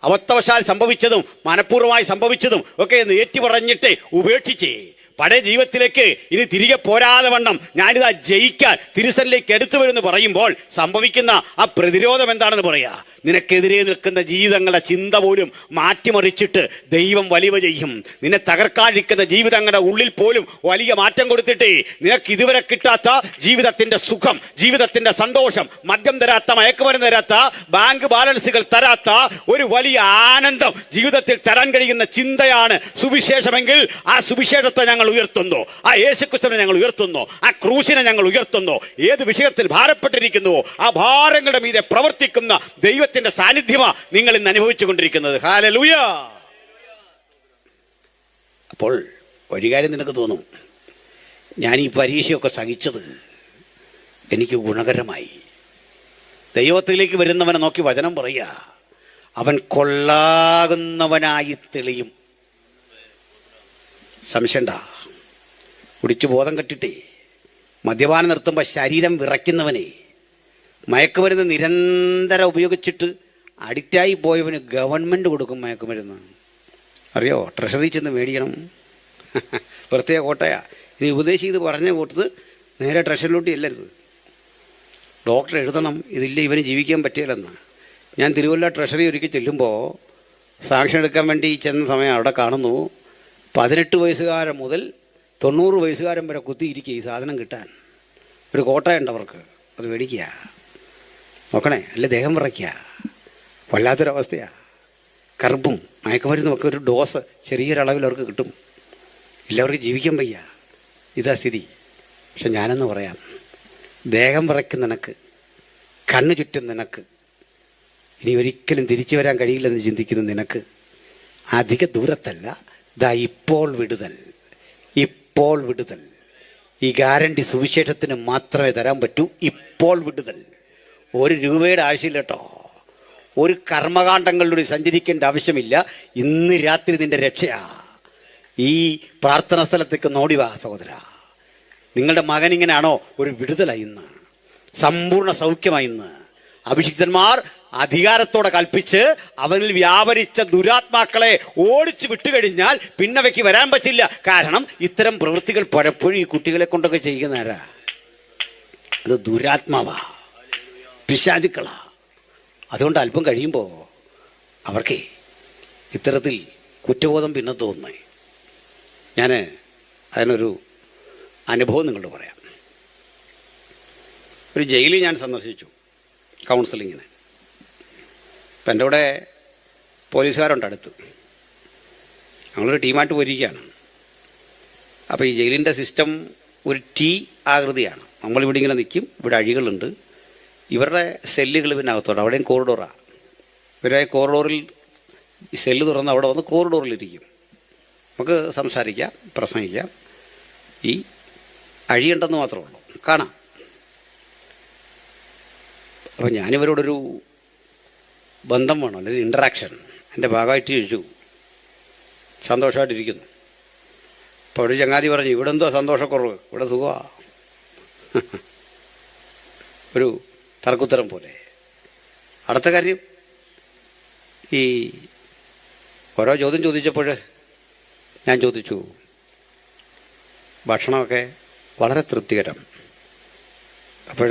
അബദ്ധവശാൽ സംഭവിച്ചതും മനഃപൂർവ്വമായി സംഭവിച്ചതും ഒക്കെ ഒന്ന് ഏറ്റുപറഞ്ഞിട്ട് ഉപേക്ഷിച്ചേ പഴയ ജീവിതത്തിലേക്ക് ഇനി തിരികെ പോരാതെ വണ്ണം ഞാനിതാ ജയിക്കാൻ തിരുസനിലേക്ക് എടുത്തു വരുമെന്ന് പറയുമ്പോൾ സംഭവിക്കുന്ന ആ പ്രതിരോധം എന്താണെന്ന് പറയാ. നിനക്കെതിരെ നിൽക്കുന്ന ജീവിതങ്ങളുടെ ചിന്ത പോലും മാറ്റിമറിച്ചിട്ട് ദൈവം വലിയ ചെയ്യും. നിന്നെ തകർക്കാതിരിക്കുന്ന ജീവിതങ്ങളുടെ ഉള്ളിൽ പോലും വലിയ മാറ്റം കൊടുത്തിട്ടേ നിനക്ക് ഇതുവരെ കിട്ടാത്ത ജീവിതത്തിന്റെ സുഖം, ജീവിതത്തിന്റെ സന്തോഷം, മദ്യം തരാത്ത, മയക്കുമരുന്ന് തരാത്ത, ബാങ്ക് ബാലൻസുകൾ തരാത്ത ഒരു വലിയ ആനന്ദം ജീവിതത്തിൽ തരാൻ കഴിയുന്ന ചിന്തയാണ് സുവിശേഷമെങ്കിൽ ആ സുവിശേഷത്തെ ഞങ്ങൾ ഉയർത്തുന്നു. ആ യേശുക്രിസ്തുവിനെ ഞങ്ങൾ ഉയർത്തുന്നു. ആ ക്രൂശിനെ ഞങ്ങൾ ഉയർത്തുന്നു. ഏത് വിഷയത്തിൽ ഭാരപ്പെട്ടിരിക്കുന്നുവോ ആ ഭാരങ്ങളുടെ മീതെ പ്രവർത്തിക്കുന്ന ദൈവത്തിന്റെ സാന്നിധ്യമാ നിങ്ങൾ ഇന്ന് അനുഭവിച്ചു കൊണ്ടിരിക്കുന്നത്. ഹല്ലേലൂയ. അപ്പോൾ ഒരു കാര്യം നിനക്ക് തോന്നും, ഞാൻ ഈ പരീക്ഷയൊക്കെ സഹിച്ചത് എനിക്ക് ഗുണകരമായി. ദൈവത്തിലേക്ക് വരുന്നവനെ നോക്കി വചനം പറയുക, അവൻ കൊള്ളാകുന്നവനായി തെളിയും. സംശയണ്ട. കുടിച്ചു ബോധം കെട്ടിട്ടേ മദ്യപാനം നിർത്തുമ്പോൾ ശരീരം വിറയ്ക്കുന്നവനെ, മയക്കുമരുന്ന് നിരന്തരം ഉപയോഗിച്ചിട്ട് അഡിക്റ്റായി പോയവന് ഗവൺമെൻറ് കൊടുക്കും മയക്കുമരുന്ന്. അറിയോ? ട്രഷറി ചെന്ന് മേടിക്കണം. പ്രത്യേക കോട്ടയാ. ഇനി ഉപദേശി ഇത് പറഞ്ഞ കൊടുത്ത് നേരെ ട്രഷറിലോട്ട് ചെല്ലരുത്. ഡോക്ടർ എഴുതണം, ഇതില്ല ഇവന് ജീവിക്കാൻ പറ്റിയില്ലെന്ന്. ഞാൻ തിരുവല്ല ട്രഷറി ഒരിക്കൽ ചെല്ലുമ്പോൾ സാങ്ഷൻ എടുക്കാൻ വേണ്ടി ചെന്ന സമയം അവിടെ കാണുന്നു 18 വയസ്സുകാരൻ മുതൽ 90 വയസ്സുകാരൻ വരെ കുത്തിയിരിക്കുക ഈ സാധനം കിട്ടാൻ. ഒരു കോട്ടയുണ്ട് അവർക്ക്, അത് മേടിക്കുക. നോക്കണേ, അല്ല ദേഹം വിറയ്ക്കുക. വല്ലാത്തൊരവസ്ഥയാണ്. കറുപ്പും മയക്കുമരുന്നുമൊക്കെ ഒരു ഡോസ് ചെറിയൊരളവിൽ അവർക്ക് കിട്ടും. എല്ലാവർക്കും ജീവിക്കാൻ വയ്യ. ഇതാ സ്ഥിതി. പക്ഷെ ഞാനെന്ന് പറയാം, ദേഹം വിറയ്ക്കും നിനക്ക്, കണ്ണു ചുറ്റും നിനക്ക്, ഇനി ഒരിക്കലും തിരിച്ചു വരാൻ കഴിയില്ലെന്ന് ചിന്തിക്കുന്ന നിനക്ക് അധിക ദൂരത്തല്ല, ദാ ഇപ്പോൾ വിടുതൽ, ഇപ്പോൾ വിടുതൽ. ഈ ഗ്യാരണ്ടി സുവിശേഷത്തിന് മാത്രമേ തരാൻ പറ്റൂ. ഇപ്പോൾ വിടുതൽ. 1 രൂപയുടെ ആവശ്യമില്ല കേട്ടോ. ഒരു കർമ്മകാണ്ഡങ്ങളിലൂടെ സഞ്ചരിക്കേണ്ട ആവശ്യമില്ല. ഇന്ന് രാത്രി നിൻ്റെ രക്ഷയാ. ഈ പ്രാർത്ഥനാ സ്ഥലത്തേക്ക് നോടിവാ സഹോദര. നിങ്ങളുടെ മകനിങ്ങനെയാണോ? ഒരു വിടുതലായി ഇന്ന്, സമ്പൂർണ്ണ സൗഖ്യമായി ഇന്ന്. അഭിഷിക്തന്മാർ അധികാരത്തോടെ കൽപ്പിച്ച് അവനിൽ വ്യാപരിച്ച ദുരാത്മാക്കളെ ഓടിച്ചു വിട്ടുകഴിഞ്ഞാൽ പിന്നെ അവയ്ക്ക് വരാൻ പറ്റില്ല. കാരണം ഇത്തരം പ്രവൃത്തികൾ പലപ്പോഴും ഈ കുട്ടികളെ കൊണ്ടൊക്കെ ചെയ്യുന്നവരാ. അത് ദുരാത്മാവാ, പിശാചുക്കളാ. അതുകൊണ്ട് അല്പം കഴിയുമ്പോൾ അവർക്ക് ഇത്തരത്തിൽ കുറ്റബോധം പിന്നെ തോന്നുന്നേ. ഞാൻ അതിനൊരു അനുഭവം നിങ്ങളോട് പറയാം. ഒരു ജയിലിൽ ഞാൻ സന്ദർശിച്ചു കൗൺസിലിങ്ങിന്. അപ്പം എൻ്റെ കൂടെ പോലീസുകാരുണ്ട് അടുത്ത്. ഞങ്ങളൊരു ടീമായിട്ട് പോയിരിക്കുകയാണ്. അപ്പോൾ ഈ ജയിലിൻ്റെ സിസ്റ്റം ഒരു T ആകൃതിയാണ്. നമ്മളിവിടെ ഇങ്ങനെ നിൽക്കും, ഇവിടെ അഴികളുണ്ട്. ഇവരുടെ സെല്ലുകൾ പിന്നെ അകത്തോട്ട്, അവിടെയും കോറിഡോറാണ്. ഇവരെ കോറിഡോറിൽ ഈ സെല്ല് തുറന്ന് അവിടെ വന്ന് കോറിഡോറിലിരിക്കും. നമുക്ക് സംസാരിക്കാം, പ്രസംഗിക്കാം. ഈ അഴിയുണ്ടെന്ന് മാത്രമേ ഉള്ളൂ, കാണാം. അപ്പോൾ ഞാനിവരോടൊരു ബന്ധം വേണം, അല്ലെങ്കിൽ ഇൻട്രാക്ഷൻ. എൻ്റെ ഭാഗമായിട്ട് ചോദിച്ചു, സന്തോഷമായിട്ടിരിക്കുന്നു. അപ്പോൾ ഒരു ചങ്ങാതി പറഞ്ഞു, ഇവിടെ എന്തോ സന്തോഷക്കുറവ്, ഇവിടെ സുഖമാണ്. ഒരു തർക്കുത്തരം പോലെ. അടുത്ത കാര്യം, ഈ ഓരോ ചോദ്യം ചോദിച്ചപ്പോൾ ഞാൻ ചോദിച്ചു, ഭക്ഷണമൊക്കെ വളരെ തൃപ്തികരം. അപ്പോൾ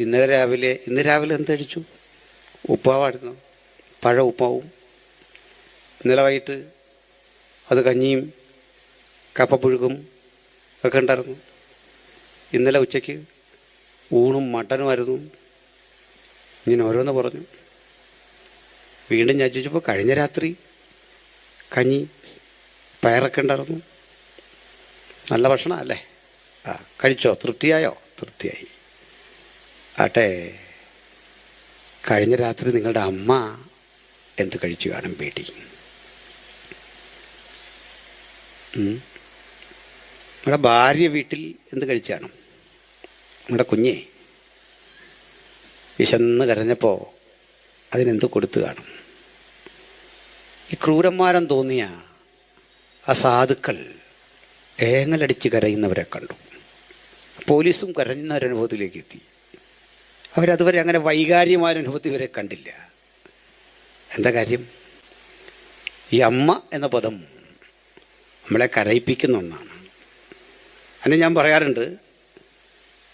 ഇന്ന് രാവിലെ എന്ത് കഴിച്ചു? ഉപ്പാവായിരുന്നു, പഴ ഉപ്പാവും. ഇന്നലെ വൈകിട്ട് അത് കഞ്ഞിയും കപ്പപ്പുഴുക്കും ഒക്കെ ഉണ്ടായിരുന്നു. ഇന്നലെ ഉച്ചയ്ക്ക് ഊണും മട്ടനുമായിരുന്നു. ഇങ്ങനെ ഓരോന്ന് പറഞ്ഞു. വീണ്ടും ഞാൻ ചോദിച്ചപ്പോൾ കഴിഞ്ഞ രാത്രി കഞ്ഞി പയറൊക്കെ ഉണ്ടായിരുന്നു. നല്ല ഭക്ഷണം അല്ലേ? കഴിച്ചോ? തൃപ്തിയായോ? തൃപ്തിയായി. ആട്ടെ, കഴിഞ്ഞ രാത്രി നിങ്ങളുടെ അമ്മ എന്ത് കഴിച്ചു കാണും പേടി? നിങ്ങളുടെ ഭാര്യ വീട്ടിൽ എന്ത് കഴിച്ചു കാണും? നിങ്ങളുടെ കുഞ്ഞെ വിശന്ന് കരഞ്ഞപ്പോൾ അതിനെന്ത് കൊടുത്തു കാണും? ഈ ക്രൂരന്മാരം തോന്നിയ ആ സാധുക്കൾ ഏങ്ങലടിച്ച് കരയുന്നവരെ കണ്ടു. പോലീസും കരഞ്ഞ ഒരനുഭവത്തിലേക്ക് എത്തി. അവരതുവരെ അങ്ങനെ വൈകാര്യമായ അനുഭവത്തിൽ ഇവരെ കണ്ടില്ല. എന്താ കാര്യം? ഈ അമ്മ എന്ന പദം നമ്മളെ കരയിപ്പിക്കുന്ന ഒന്നാണ്. അതിന് ഞാൻ പറയാറുണ്ട്,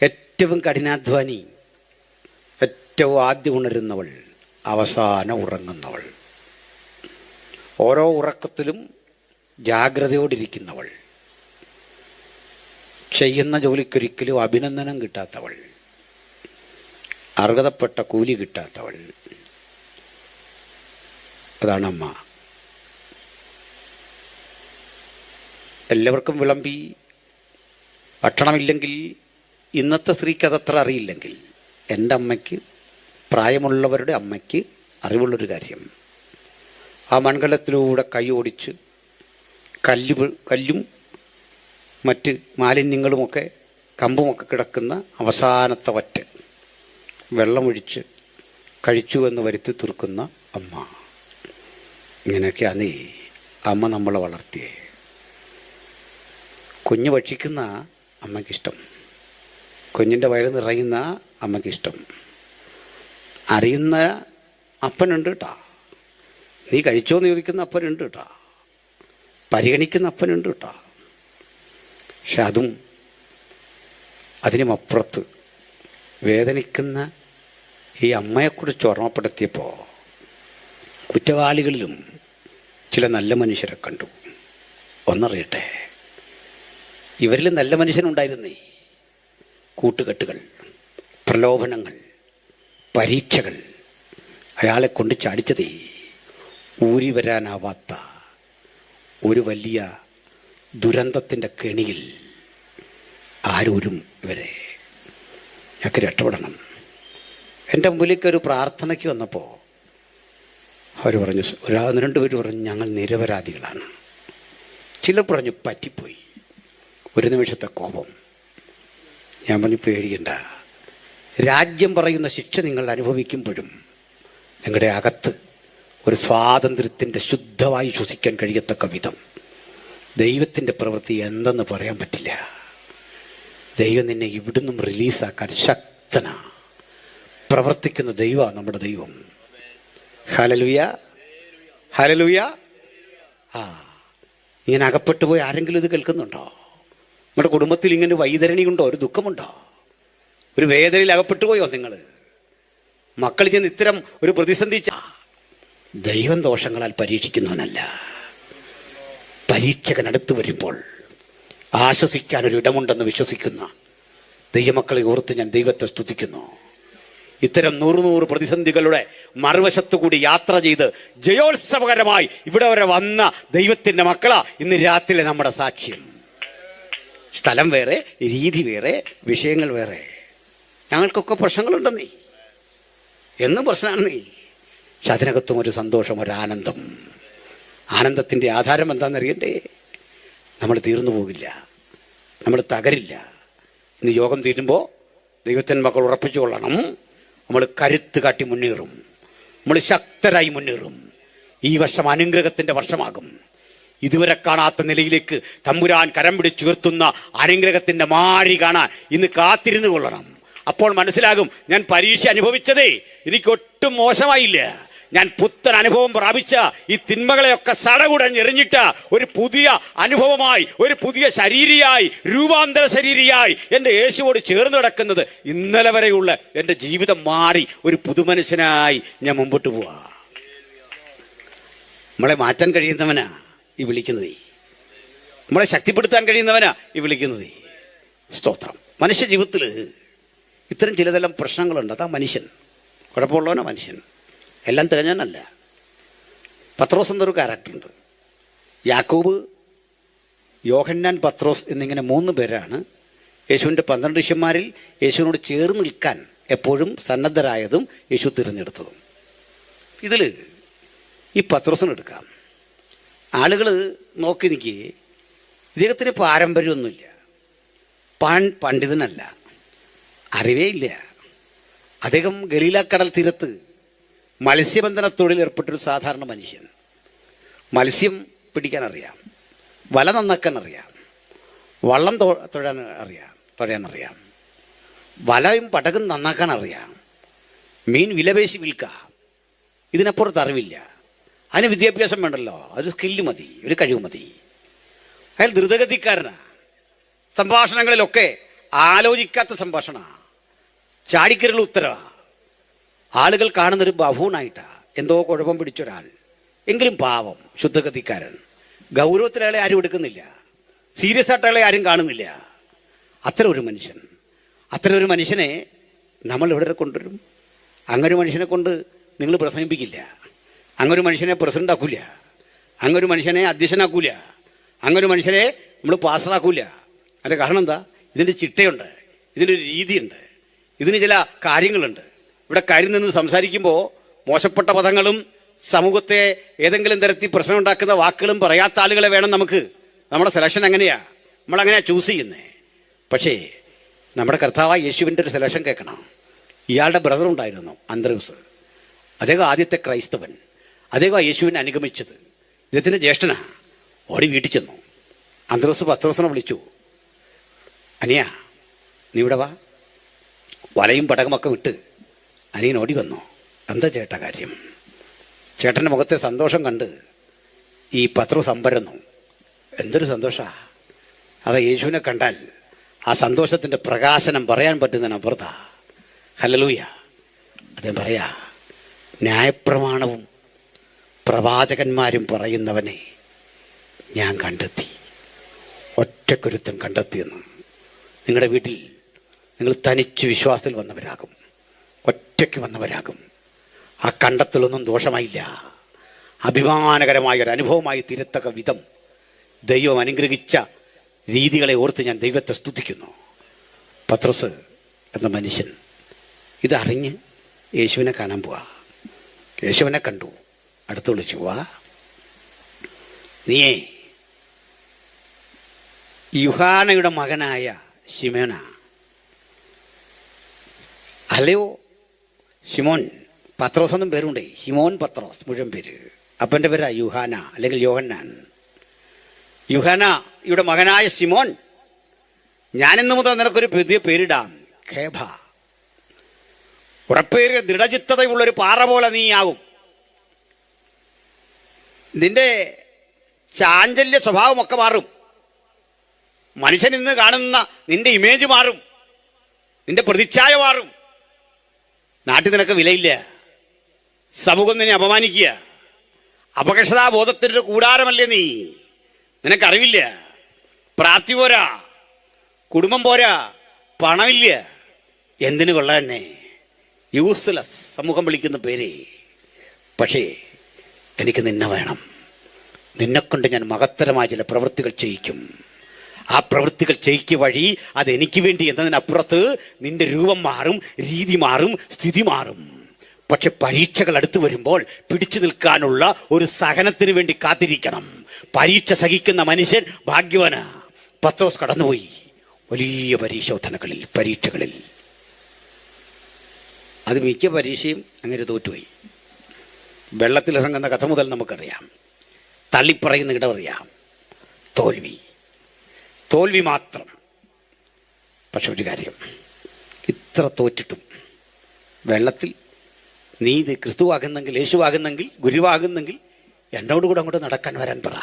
ഏറ്റവും കഠിനാധ്വാനി, ഏറ്റവും ആദ്യം ഉണരുന്നവൾ, അവസാനം ഉറങ്ങുന്നവൾ, ഓരോ ഉറക്കത്തിലും ജാഗ്രതയോടിരിക്കുന്നവൾ, ചെയ്യുന്ന ജോലിക്കൊരിക്കലും അഭിനന്ദനം കിട്ടാത്തവൾ, അർഹതപ്പെട്ട കൂലി കിട്ടാത്തവൾ, അതാണ് അമ്മ. എല്ലാവർക്കും വിളമ്പി ഭക്ഷണമില്ലെങ്കിൽ, ഇന്നത്തെ സ്ത്രീക്ക് അതത്ര അറിയില്ലെങ്കിൽ, എൻ്റെ അമ്മയ്ക്ക്, പ്രായമുള്ളവരുടെ അമ്മയ്ക്ക് അറിവുള്ളൊരു കാര്യം, ആ മൺകലത്തിലൂടെ കൈ ഓടിച്ച് കല്ലും മറ്റ് മാലിന്യങ്ങളുമൊക്കെ കമ്പുമൊക്കെ കിടക്കുന്ന അവസാനത്തെ വറ്റ് വെള്ളമൊഴിച്ച് കഴിച്ചു എന്ന് വരുത്തി തീർക്കുന്ന അമ്മ. ഇങ്ങനെയൊക്കെയാണ് അമ്മ നമ്മളെ വളർത്തിയേ. കുഞ്ഞ് ഭക്ഷിക്കുന്ന അമ്മയ്ക്കിഷ്ടം, കുഞ്ഞിൻ്റെ വയറ് നിറയുന്ന അമ്മയ്ക്കിഷ്ടം. അറിയുന്ന അപ്പനുണ്ട് കേട്ടോ, നീ കഴിച്ചോ എന്ന് ചോദിക്കുന്ന അപ്പനുണ്ട് കേട്ടോ, പരിഗണിക്കുന്ന അപ്പനുണ്ട് കേട്ടോ. പക്ഷെ അതും അതിനുമപ്പുറത്ത് വേദനിക്കുന്ന ഈ അമ്മയെക്കുറിച്ച് ഓർമ്മപ്പെടുത്തിയപ്പോൾ കുറ്റവാളികളിലും ചില നല്ല മനുഷ്യരെ കണ്ടു. ഒന്നറിയട്ടെ, ഇവരിൽ നല്ല മനുഷ്യനുണ്ടായിരുന്നേ. കൂട്ടുകെട്ടുകൾ, പ്രലോഭനങ്ങൾ, പരീക്ഷകൾ അയാളെ കൊണ്ട് ചാടിച്ചതേ ഊരി വരാനാവാത്ത ഒരു വലിയ ദുരന്തത്തിൻ്റെ കെണിയിൽ ആരൂരും ഇവരെ. ഞങ്ങൾക്ക് രക്ഷപ്പെടണം. എൻ്റെ മുമ്പിലേക്ക് ഒരു പ്രാർത്ഥനയ്ക്ക് വന്നപ്പോൾ അവർ പറഞ്ഞു, ഒന്ന് രണ്ട് പേര് പറഞ്ഞു ഞങ്ങൾ നിരപരാധികളാണ്. ചിലർ പറഞ്ഞു പറ്റിപ്പോയി. ഒരു നിമിഷത്തെ കോപം. ഞാൻ പറഞ്ഞു പേടിക്കണ്ട, രാജ്യം പറയുന്ന ശിക്ഷ നിങ്ങൾ അനുഭവിക്കുമ്പോഴും നിങ്ങളുടെ അകത്ത് ഒരു സ്വാതന്ത്ര്യത്തിൻ്റെ ശുദ്ധമായി ശ്വസിക്കാൻ കഴിയത്തക്ക വിധം ദൈവത്തിൻ്റെ പ്രവൃത്തി എന്തെന്ന് പറയാൻ പറ്റില്ല. ദൈവം നിന്നെ ഇവിടുന്നും റിലീസാക്കാൻ ശക്തനാ. പ്രവർത്തിക്കുന്ന ദൈവമാണ് നമ്മുടെ ദൈവം. Hallelujah, hallelujah. ഇങ്ങനെ അകപ്പെട്ടു പോയി ആരെങ്കിലും ഇത് കേൾക്കുന്നുണ്ടോ? നിങ്ങളുടെ കുടുംബത്തിൽ ഇങ്ങനെ വൈതരണിയുണ്ടോ? ഒരു ദുഃഖമുണ്ടോ? ഒരു വേദനയിൽ അകപ്പെട്ടു പോയോ നിങ്ങൾ? മക്കൾ ചെന്ന് ഇത്തരം ഒരു പ്രതിസന്ധി. ദൈവം ദോഷങ്ങളാൽ പരീക്ഷിക്കുന്നവനല്ല. പരീക്ഷകനടുത്ത് വരുമ്പോൾ ആശ്വസിക്കാനൊരിടമുണ്ടെന്ന് വിശ്വസിക്കുന്ന ദൈവമക്കളെ ഓർത്ത് ഞാൻ ദൈവത്തെ സ്തുതിക്കുന്നു. ഇത്തരം 100 പ്രതിസന്ധികളുടെ മറുവശത്തു കൂടി യാത്ര ചെയ്ത് ജയോത്സവകരമായി ഇവിടെ വരെ വന്ന ദൈവത്തിൻ്റെ മക്കളാ ഇന്ന് രാത്രിയിലെ നമ്മുടെ സാക്ഷ്യം. സ്ഥലം വേറെ, രീതി വേറെ, വിഷയങ്ങൾ വേറെ. ഞങ്ങൾക്കൊക്കെ പ്രശ്നങ്ങളുണ്ടെന്നീ, എന്നും പ്രശ്നമാണ് നീ. പക്ഷെ അതിനകത്തും ഒരു സന്തോഷം, ഒരു ആനന്ദം. ആനന്ദത്തിൻ്റെ ആധാരം എന്താണെന്നറിയണ്ടേ? നമ്മൾ തീർന്നു പോകില്ല, നമ്മൾ തകരില്ല. ഇന്ന് യോഗം തീരുമ്പോൾ ദൈവത്തിൻ്റെ മക്കൾ ഉറപ്പിച്ചു കൊള്ളണം, നമ്മൾ കരുത്ത് കാട്ടി മുന്നേറും, നമ്മൾ ശക്തരായി മുന്നേറും. ഈ വർഷം അനുഗ്രഹത്തിൻ്റെ വർഷമാകും. ഇതുവരെ കാണാത്ത നിലയിലേക്ക് തമ്പുരാൻ കരം പിടിച്ചുയർത്തുന്ന അനുഗ്രഹത്തിൻ്റെ മാരി കാണാൻ ഇന്ന് കാത്തിരുന്ന് കൊള്ളണം. അപ്പോൾ മനസ്സിലാകും, ഞാൻ പരീക്ഷ അനുഭവിച്ചതേ എനിക്കൊട്ടും മോശമായില്ല. ഞാൻ പുത്തൻ അനുഭവം പ്രാപിച്ച ഈ തിന്മകളെയൊക്കെ സടകുടഞ്ഞെറിഞ്ഞിട്ട് ഒരു പുതിയ അനുഭവമായി, ഒരു പുതിയ ശരീരിയായി, രൂപാന്തര ശരീരിയായി എൻ്റെ യേശുവോട് ചേർന്ന് കിടക്കുന്നത് ഇന്നലെ വരെയുള്ള എൻ്റെ ജീവിതം മാറി ഒരു പുതുമനുഷ്യനായി ഞാൻ മുമ്പോട്ട് പോവാ. നമ്മളെ മാറ്റാൻ കഴിയുന്നവനാ ഈ വിളിക്കുന്നത്, നമ്മളെ ശക്തിപ്പെടുത്താൻ കഴിയുന്നവനാ ഈ വിളിക്കുന്നത്. സ്തോത്രം. മനുഷ്യ ജീവിതത്തിൽ ഇത്തരം ചിലതെല്ലാം പ്രശ്നങ്ങളുണ്ട്. അതാ മനുഷ്യൻ, കുഴപ്പമുള്ളവനാ മനുഷ്യൻ, എല്ലാം തികഞ്ഞവനല്ല. പത്രോസ് എന്നൊരു ക്യാരക്ടറുണ്ട്. യാക്കോബ്, യോഹന്നാൻ, പത്രോസ് എന്നിങ്ങനെ 3 പേരാണ് യേശുവിൻ്റെ 12 ശിഷ്യന്മാരിൽ യേശുവിനോട് ചേർന്ന് നിൽക്കാൻ എപ്പോഴും സന്നദ്ധരായതും യേശു തിരഞ്ഞെടുത്തതും. ഇതിൽ ഈ പത്രോസിനെടുക്കാം. ആളുകൾ നോക്കി നിൽക്കി, ഇദ്ദേഹത്തിന് പാരമ്പര്യമൊന്നുമില്ല, പണ്ഡിതനല്ല, അറിവേ ഇല്ല. അദ്ദേഹം ഗലീലാക്കടൽ തീരത്ത് മത്സ്യബന്ധന തൊഴിൽ ഏർപ്പെട്ടൊരു സാധാരണ മനുഷ്യൻ. മത്സ്യം പിടിക്കാൻ അറിയാം, വല നന്നാക്കാൻ അറിയാം, വള്ളം തുഴയാൻ അറിയാം, വലയും പടകും നന്നാക്കാൻ അറിയാം, മീൻ വിലപേശി വിൽക്കാം. ഇതിനപ്പുറത്ത് അറിവില്ല. അതിന് വിദ്യാഭ്യാസം വേണ്ടല്ലോ, ഒരു സ്കില്ല് മതി, ഒരു കഴിവ് മതി. അയാൾ ദ്രുതഗതിക്കാരനാണ്. സംഭാഷണങ്ങളിലൊക്കെ ആലോചിക്കാത്ത സംഭാഷണ, ചാടിക്കരുള്ള ഉത്തരവാണ്. ആളുകൾ കാണുന്നൊരു ബഹൂണായിട്ടാണ്, എന്തോ കുഴപ്പം പിടിച്ചൊരാൾ. എങ്കിലും പാവം, ശുദ്ധഗതിക്കാരൻ. ഗൗരവത്തിലയാളെ ആരും എടുക്കുന്നില്ല, സീരിയസ് ആയിട്ട് അയാളെ ആരും കാണുന്നില്ല. അത്ര ഒരു മനുഷ്യനെ നമ്മൾ ഇവിടെ കൊണ്ടുവരും. അങ്ങനൊരു മനുഷ്യനെ കൊണ്ട് നിങ്ങൾ പ്രസംഗിപ്പിക്കില്ല, അങ്ങനൊരു മനുഷ്യനെ പ്രസിഡന്റ് ആക്കൂല, അങ്ങനൊരു മനുഷ്യനെ അധ്യക്ഷനാക്കൂല, അങ്ങനൊരു മനുഷ്യനെ നമ്മൾ പാസ്റ്ററാക്കൂല. അതിൻ്റെ കാരണം എന്താ? ഇതിൻ്റെ ചിട്ടയുണ്ട്, ഇതിനൊരു രീതിയുണ്ട്, ഇതിന് ചില കാര്യങ്ങളുണ്ട്. ഇവിടെ കാര്യം നിന്ന് സംസാരിക്കുമ്പോൾ മോശപ്പെട്ട പദങ്ങളും സമൂഹത്തെ ഏതെങ്കിലും തരത്തിൽ പ്രശ്നം ഉണ്ടാക്കുന്ന വാക്കുകളും പറയാത്ത ആളുകളെ വേണം നമുക്ക്. നമ്മുടെ സെലക്ഷൻ എങ്ങനെയാ? നമ്മളങ്ങനെയാണ് ചൂസ് ചെയ്യുന്നത്. പക്ഷേ നമ്മുടെ കർത്താവായ യേശുവിൻ്റെ ഒരു സെലക്ഷൻ കേൾക്കണം. ഇയാളുടെ ബ്രദർ ഉണ്ടായിരുന്നു അന്ത്രയൂസ്. അദ്ദേഹം ആദ്യത്തെ ക്രൈസ്തവൻ. അദ്ദേഹം യേശുവിനെ അനുഗമിച്ചത്. ഇദ്ദേഹത്തിൻ്റെ ജ്യേഷ്ഠനാണ്. ഓടി വീട്ടിൽ ചെന്നു. അന്ത്രയൂസ് പത്രോസിനെ വിളിച്ചു, അനിയ നീ ഇവിടെ വാ. വലയും പടകമൊക്കെ വിട്ട് അനിയൻ ഓടി വന്നു. എന്താ ചേട്ടാ കാര്യം? ചേട്ടൻ്റെ മുഖത്തെ സന്തോഷം കണ്ട് ഈ പത്രോസ് അമ്പരന്നു. എന്തൊരു സന്തോഷമാണ്! അത് യേശുവിനെ കണ്ടാൽ ആ സന്തോഷത്തിൻ്റെ പ്രകാശനം പറയാൻ പറ്റുന്നതിനപ്പുറത്താ. ഹല്ലേലൂയ. അദ്ദേഹം പറയാ, ന്യായപ്രമാണവും പ്രവാചകന്മാരും പറയുന്നവനെ ഞാൻ കണ്ടെത്തി, ഒറ്റക്കൊരുത്തൻ കണ്ടെത്തിയെന്ന്. നിങ്ങളുടെ വീട്ടിൽ നിങ്ങൾ തനിച്ച് വിശ്വാസത്തിൽ വന്നവരാകും, ഒറ്റയ്ക്ക് വന്നവരാകും. ആ കണ്ടെത്തലൊന്നും ദോഷമായില്ല. അഭിമാനകരമായ ഒരു അനുഭവമായി തീരത്തക്ക വിധം ദൈവം അനുഗ്രഹിച്ച രീതികളെ ഓർത്ത് ഞാൻ ദൈവത്തെ സ്തുതിക്കുന്നു. പത്രോസ് എന്ന മനുഷ്യൻ ഇതറിഞ്ഞ് യേശുവിനെ കാണാൻ പോവാ. യേശുവിനെ കണ്ടു. അടുത്ത് വിളിച്ചു, വാ, നീയേ യുഹാനയുടെ മകനായ ശിമോന അല്ലയോ? ശിമോൻ, പത്രോസ് എന്നും പേരുണ്ടേ. ശിമോൻ പത്രോസ് മുഴുവൻ പേര്. അപ്പൻ്റെ പേരാ യുഹാന അല്ലെങ്കിൽ യോഹന്നാൻ. യുഹാനയുടെ മകനായ ശിമോൻ, ഞാനിന്ന് മുതൽ നിനക്കൊരു പുതിയ പേരിടാം, ഖേബ. ഉറപ്പേറിയ ദൃഢചിത്തതയുള്ളൊരു പാറ പോലെ നീ ആകും. നിന്റെ ചാഞ്ചല്യ സ്വഭാവമൊക്കെ മാറും. മനുഷ്യൻ ഇന്ന് കാണുന്ന നിന്റെ ഇമേജ് മാറും, നിന്റെ പ്രതിച്ഛായ മാറും. നാട്ടിൽ നിനക്ക് വിലയില്ല, സമൂഹം നിന്നെ അപമാനിക്കുക. അപകർഷതാബോധത്തിൻ്റെ കൂടാരമല്ലേ നീ? നിനക്കറിവില്ല, പ്രാപ്തി പോരാ, കുടുംബം പോരാ, പണമില്ല, എന്തിനു കൊള്ളാൻ തന്നെ? യൂസ്ലെസ് സമൂഹം വിളിക്കുന്ന പേര്. പക്ഷേ എനിക്ക് നിന്നെ വേണം. നിന്നെക്കൊണ്ട് ഞാൻ മഹത്തരമായ ചില പ്രവൃത്തികൾ ചെയ്യിക്കും. ആ പ്രവൃത്തികൾ ചെയ്യിക്കുക വഴി അതെനിക്ക് വേണ്ടി എന്നതിനപ്പുറത്ത് നിന്റെ രൂപം മാറും, രീതി മാറും, സ്ഥിതി മാറും. പക്ഷെ പരീക്ഷകൾ അടുത്ത് വരുമ്പോൾ പിടിച്ചു നിൽക്കാനുള്ള ഒരു സഹനത്തിന് വേണ്ടി കാത്തിരിക്കണം. പരീക്ഷ സഹിക്കുന്ന മനുഷ്യൻ ഭാഗ്യവാനാ. പത്രോസ് കടന്നുപോയി വലിയ പരിശോധനകളിൽ, പരീക്ഷകളിൽ. അത് മിക്ക പരീക്ഷയും അങ്ങനെ തോറ്റുപോയി. വെള്ളത്തിലിറങ്ങുന്ന കഥ മുതൽ നമുക്കറിയാം. തള്ളിപ്പറയുന്ന ഇടമറിയാം. തോൽവി മാത്രം. പക്ഷെ ഒരു കാര്യം, ഇത്ര തോറ്റിട്ടും വെള്ളത്തിൽ നീ ഇത് ക്രിസ്തുവാകുന്നെങ്കിൽ, യേശുവാകുന്നെങ്കിൽ, ഗുരുവാകുന്നെങ്കിൽ എന്നോട് കൂടെ അങ്ങോട്ട് നടക്കാൻ വരാൻ പറ.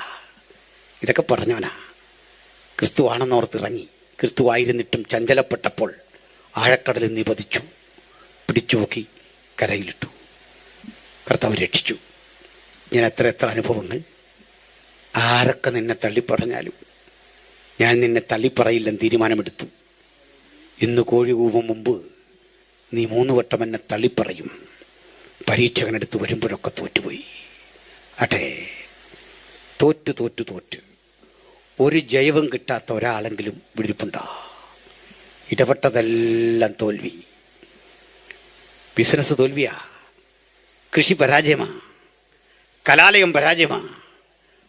ഇതൊക്കെ പറഞ്ഞവനാ. ക്രിസ്തുവാണെന്നോർത്തിറങ്ങി. ക്രിസ്തുവായിരുന്നിട്ടും ചഞ്ചലപ്പെട്ടപ്പോൾ ആഴക്കടലിൽ നീ പതിച്ചു, പിടിച്ചു പൊക്കി കരയിലിട്ടു. കർത്താവ് രക്ഷിച്ചു. ഞാൻ എത്ര അനുഭവങ്ങൾ. ആരൊക്കെ നിന്നെ തള്ളിപ്പറഞ്ഞാലും ഞാൻ നിന്നെ തള്ളിപ്പറയില്ലെന്ന് തീരുമാനമെടുത്തു. ഇന്ന് കോഴി കൂവും മുമ്പ് നീ 3 വട്ടം എന്നെ തള്ളിപ്പറയും. പരീക്ഷകനെടുത്ത് വരുമ്പോഴൊക്കെ തോറ്റുപോയി. അട്ടെ, തോറ്റ് ഒരു ജയവും കിട്ടാത്ത ഒരാളെങ്കിലും വിടിപ്പുണ്ടോ? ഇടപെട്ടതെല്ലാം തോൽവി. ബിസിനസ് തോൽവിയാ, കൃഷി പരാജയമാ, കലാലയം പരാജയമാ,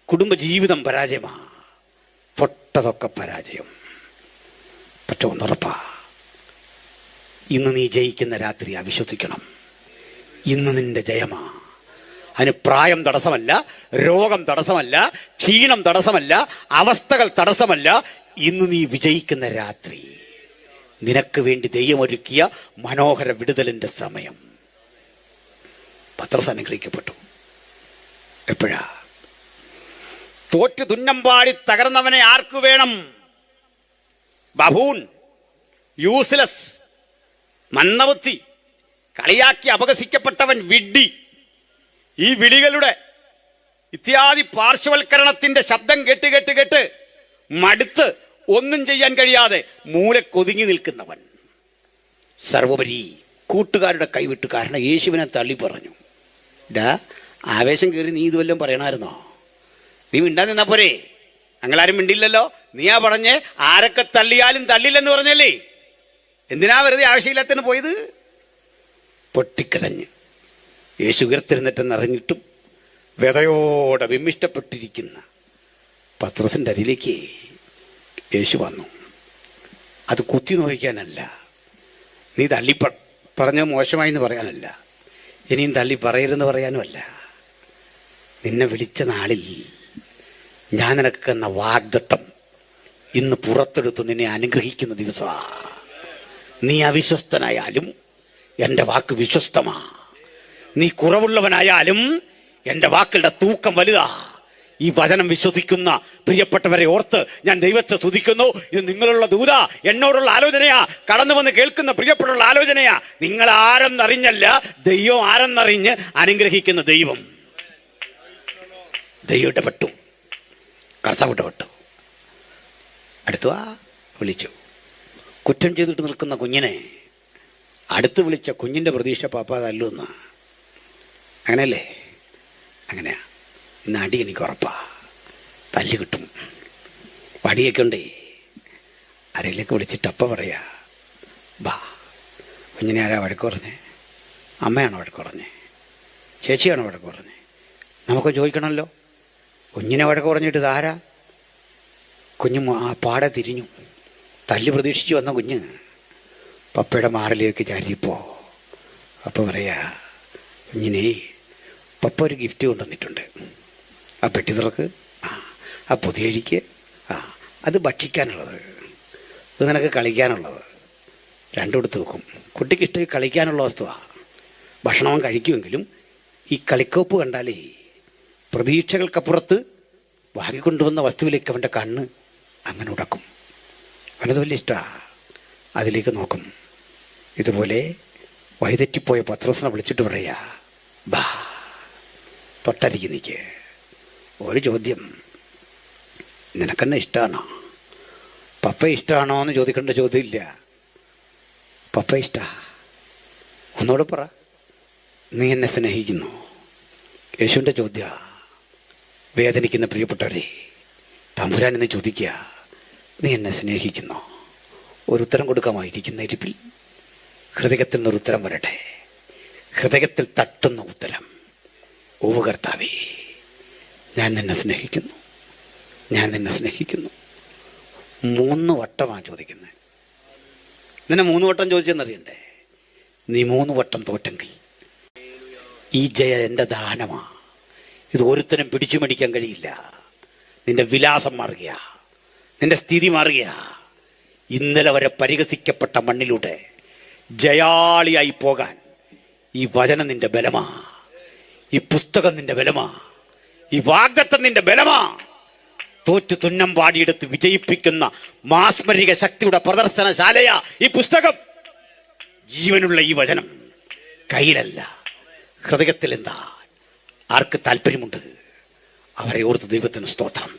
കുടുംബജീവിതം പരാജയമാ, തൊട്ടതൊക്കെ പരാജയം. പക്ഷെ ഒന്നുറപ്പാ, ഇന്ന് നീ ജയിക്കുന്ന രാത്രിയാ. വിശ്വസിക്കണം. ഇന്ന് നിന്റെ ജയമാ. അതിന് പ്രായം തടസ്സമല്ല, രോഗം തടസ്സമല്ല, ക്ഷീണം തടസ്സമല്ല, അവസ്ഥകൾ തടസ്സമല്ല. ഇന്ന് നീ വിജയിക്കുന്ന രാത്രി. നിനക്ക് വേണ്ടി ദൈവമൊരുക്കിയ മനോഹര വിടുതലിൻ്റെ സമയം. പത്രോസ് അനുഗ്രഹിക്കപ്പെട്ടു. എപ്പോഴാ? തോറ്റു തുന്നമ്പാടി തകർന്നവനെ ആർക്കു വേണം? ബഹൂൻ, യൂസ്ലെസ്, മന്ദബുദ്ധി, കളിയാക്കി അപഹസിക്കപ്പെട്ടവൻ, വിഡ്ഢി. ഈ വിളികളുടെ ഇത്യാദി പാർശ്വവൽക്കരണത്തിന്റെ ശബ്ദം കേട്ട് മടുത്ത് ഒന്നും ചെയ്യാൻ കഴിയാതെ മൂലക്കൊതുങ്ങി നിൽക്കുന്നവൻ. സർവോപരി കൂട്ടുകാരുടെ കൈവിട്ടു. കാരണം യേശുവിനെ തള്ളി പറഞ്ഞു. ആവേശം കയറി നീ ഇതുവല്ലം പറയണമായിരുന്നോ? നീ മിണ്ടാൻ നിന്നാ പോരെ? ഞങ്ങളാരും മിണ്ടില്ലല്ലോ. നീയാ പറഞ്ഞേ ആരൊക്കെ തള്ളിയാലും തള്ളില്ലെന്ന് പറഞ്ഞല്ലേ? എന്തിനാ വെറുതെ ആവശ്യമില്ലാത്തതിന് പോയത്? പൊട്ടിക്കരഞ്ഞ് യേശു ഉയർത്തെഴുന്നേറ്റെന്നറിഞ്ഞിട്ടും വ്യതയോടെ വിമ്മിഷ്ടപ്പെട്ടിരിക്കുന്ന പത്രോസിൻ്റെ അരിയിലേക്ക് യേശു വന്നു. അത് കുത്തി നോക്കിക്കാനല്ല, നീ തള്ളി പറഞ്ഞ മോശമായി എന്ന് പറയാനല്ല, ഇനിയും തള്ളി പറയരുതെന്ന് പറയാനുമല്ല. നിന്നെ വിളിച്ച നാളിൽ ഞാൻ നിനക്ക് എന്ന വാഗ്ദത്തം ഇന്ന് പുറത്തെടുത്ത് നിന്നെ അനുഗ്രഹിക്കുന്ന ദിവസമാണ്. നീ അവിശ്വസ്തനായാലും എൻ്റെ വാക്ക് വിശ്വസ്തമാ. നീ കുറവുള്ളവനായാലും എൻ്റെ വാക്കുകളുടെ തൂക്കം വലുതാ. ഈ വചനം വിശ്വസിക്കുന്ന പ്രിയപ്പെട്ടവരെ ഓർത്ത് ഞാൻ ദൈവത്തെ സ്തുതിക്കുന്നു. ഇത് നിങ്ങളുള്ള ദൂത, എന്നോടുള്ള ആലോചനയാ, കടന്നു വന്ന് കേൾക്കുന്ന പ്രിയപ്പെട്ടുള്ള ആലോചനയാ. നിങ്ങൾ ആരെന്നറിഞ്ഞല്ല, ദൈവം ആരെന്നറിഞ്ഞ് അനുഗ്രഹിക്കുന്ന ദൈവം. ദൈവം ഇടപെട്ടു, കർത്താവ് ഇടപെട്ടു. അടുത്തുവാ വിളിച്ചു. കുറ്റം ചെയ്തിട്ട് നിൽക്കുന്ന കുഞ്ഞിനെ അടുത്ത് വിളിച്ച കുഞ്ഞിൻ്റെ പ്രതീക്ഷ പാപ്പ തല്ലുന്ന, അങ്ങനെയല്ലേ? അങ്ങനെയാ. ഇന്ന് അടി എനിക്ക് ഉറപ്പാ, തല്ല് കിട്ടും. വടിയൊക്കെ ഉണ്ടേ. ആരെങ്കിലൊക്കെ വിളിച്ചിട്ട് അപ്പ പറയാ, ബാ. കുഞ്ഞിനെ ആരാ വഴക്ക് പറഞ്ഞേ? അമ്മയാണോ വഴക്ക് പറഞ്ഞേ? ചേച്ചിയാണോ വഴക്ക് പറഞ്ഞേ? നമുക്ക് ചോദിക്കണമല്ലോ. കുഞ്ഞിനെ വഴക്ക് പറഞ്ഞിട്ട് ഇതാരാ? കുഞ്ഞ് പാടെ തിരിഞ്ഞു. തല്ല് പ്രതീക്ഷിച്ച് വന്ന കുഞ്ഞ് പപ്പയുടെ മാറിലേക്ക് ചാരിയപ്പോൾ പപ്പ പറയാ, കുഞ്ഞിനെ പപ്പ ഒരു ഗിഫ്റ്റ് കൊണ്ടുവന്നിട്ടുണ്ട്. ആ പെട്ടി തുറക്ക്, ആ പുതിയഴിക്ക്, അത് ഭക്ഷിക്കാനുള്ളത്, ഇത് നിനക്ക് കളിക്കാനുള്ളത്. രണ്ടും എടുത്ത് വെക്കും. കുട്ടിക്ക് ഇഷ്ടം കളിക്കാനുള്ള വസ്തുവാണ്. ഭക്ഷണം കഴിക്കുമെങ്കിലും ഈ കളിക്കോപ്പ് കണ്ടാലേ പ്രതീക്ഷകൾക്കപ്പുറത്ത് വാങ്ങിക്കൊണ്ടുവന്ന വസ്തുവിലേക്ക് അവൻ്റെ കണ്ണ് അങ്ങനെ ഉടക്കും. അവനത് വലിയ ഇഷ്ടമാണ്. അതിലേക്ക് നോക്കും. ഇതുപോലെ വഴിതെറ്റിപ്പോയ പത്രോസിനെ വിളിച്ചിട്ട് പറയാ, ബാ തൊട്ടരികെ നിൽക്ക്. ഒരു ചോദ്യം, നിനക്കെന്നെ ഇഷ്ടമാണോ? പപ്പ ഇഷ്ടമാണോ എന്ന് ചോദിക്കേണ്ട ചോദ്യമില്ല. പപ്പ ഇഷ്ടാ. ഒന്നുകൂടെ പറ, നീ എന്നെ സ്നേഹിക്കുന്നു? യേശുവിൻ്റെ ചോദ്യ. വേദനിക്കുന്ന പ്രിയപ്പെട്ടവരെ, തമ്പുരാൻ എന്ന് ചോദിക്കുക, നീ എന്നെ സ്നേഹിക്കുന്നോ? ഒരു ഉത്തരം കൊടുക്കാമായിരിക്കുന്ന ഇരിപ്പിൽ ഹൃദയത്തിൽ നിന്നൊരു ഉത്തരം വരട്ടെ. ഹൃദയത്തിൽ തട്ടുന്ന ഉത്തരം, ഓ കർത്താവേ, ഞാൻ നിന്നെ സ്നേഹിക്കുന്നു, ഞാൻ നിന്നെ സ്നേഹിക്കുന്നു. 3 വട്ടമാണ് ചോദിക്കുന്നത്. നിന്നെ 3 വട്ടം ചോദിച്ചെന്നറിയണ്ടേ? നീ 3 വട്ടം തോറ്റെങ്കിൽ ഈ ജയ എൻ്റെ ദാനമാണ്. ഇത് ഒരുത്തനും പിടിച്ചു മേടിക്കാൻ കഴിയില്ല. നിന്റെ വിലാസം മാറുക, നിന്റെ സ്ഥിതി മാറുക. ഇന്നലെ വരെ പരിഹസിക്കപ്പെട്ട മണ്ണിലൂടെ ജയാളിയായി പോകാൻ ഈ വചനം നിന്റെ ബലമാ, ഈ പുസ്തകം നിന്റെ ബലമാ, ഈ വാഗ്ദത്തം നിന്റെ ബലമാ. തോറ്റു തുന്നം പാടിയെടുത്ത് വിജയിപ്പിക്കുന്ന മാസ്മരിക ശക്തിയുടെ പ്രദർശനശാലയാ ഈ പുസ്തകം. ജീവനുള്ള ഈ വചനം കയ്യിലല്ല, ഹൃദയത്തിൽ. എന്താ ആർക്ക് താല്പര്യമുണ്ട് അവരെ ഓർത്ത് ദൈവത്തിന് സ്തോത്രം.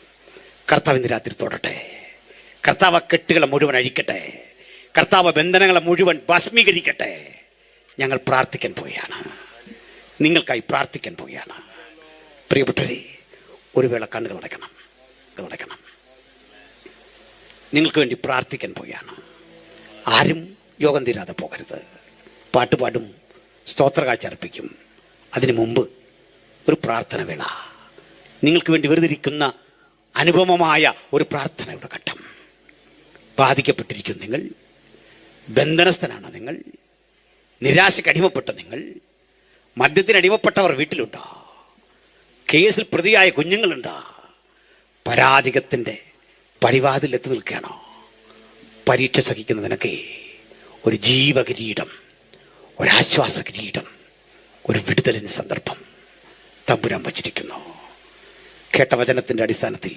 കർത്താവ് ഇന്ന് രാത്രി തൊടട്ടെ. കർത്താവ് കെട്ടുകളെ മുഴുവൻ അഴിക്കട്ടെ. കർത്താവ് ബന്ധനങ്ങളെ മുഴുവൻ ഭസ്മീകരിക്കട്ടെ. ഞങ്ങൾ പ്രാർത്ഥിക്കാൻ പോവുകയാണ്, നിങ്ങൾക്കായി പ്രാർത്ഥിക്കാൻ പോവുകയാണ്. പ്രിയപ്പെട്ടവരെ, ഒരു വേള കണ്ണുകൾ അടയ്ക്കണം. നിങ്ങൾക്ക് വേണ്ടി പ്രാർത്ഥിക്കാൻ പോവുകയാണ്. ആരും യോഗം തീരാതെ പോകരുത്. പാട്ടുപാടും സ്തോത്രകാഴ്ച അർപ്പിക്കും. അതിനു മുമ്പ് ഒരു പ്രാർത്ഥന വേള. നിങ്ങൾക്ക് വേണ്ടി വെറുതിരിക്കുന്ന അനുപമമായ ഒരു പ്രാർത്ഥനയുടെ ഘട്ടം. ബാധിക്കപ്പെട്ടിരിക്കും നിങ്ങൾ, ബന്ധനസ്ഥനാണ് നിങ്ങൾ, നിരാശയ്ക്ക് അടിമപ്പെട്ട നിങ്ങൾ, മദ്യത്തിന് അടിമപ്പെട്ടവർ വീട്ടിലുണ്ടോ, കേസിൽ പ്രതിയായ കുഞ്ഞുങ്ങളുണ്ടോ, പരാജയത്തിൻ്റെ പടിവാതിലെത്തി നിൽക്കുകയാണോ? പരീക്ഷ സഹിക്കുന്നതിനൊക്കെ ഒരു ജീവകിരീടം, ഒരാശ്വാസ കിരീടം, ഒരു വിടുതലിന് സന്ദർഭം തമ്പുരാൻ വച്ചിരിക്കുന്നു. കേട്ട വചനത്തിൻ്റെ അടിസ്ഥാനത്തിൽ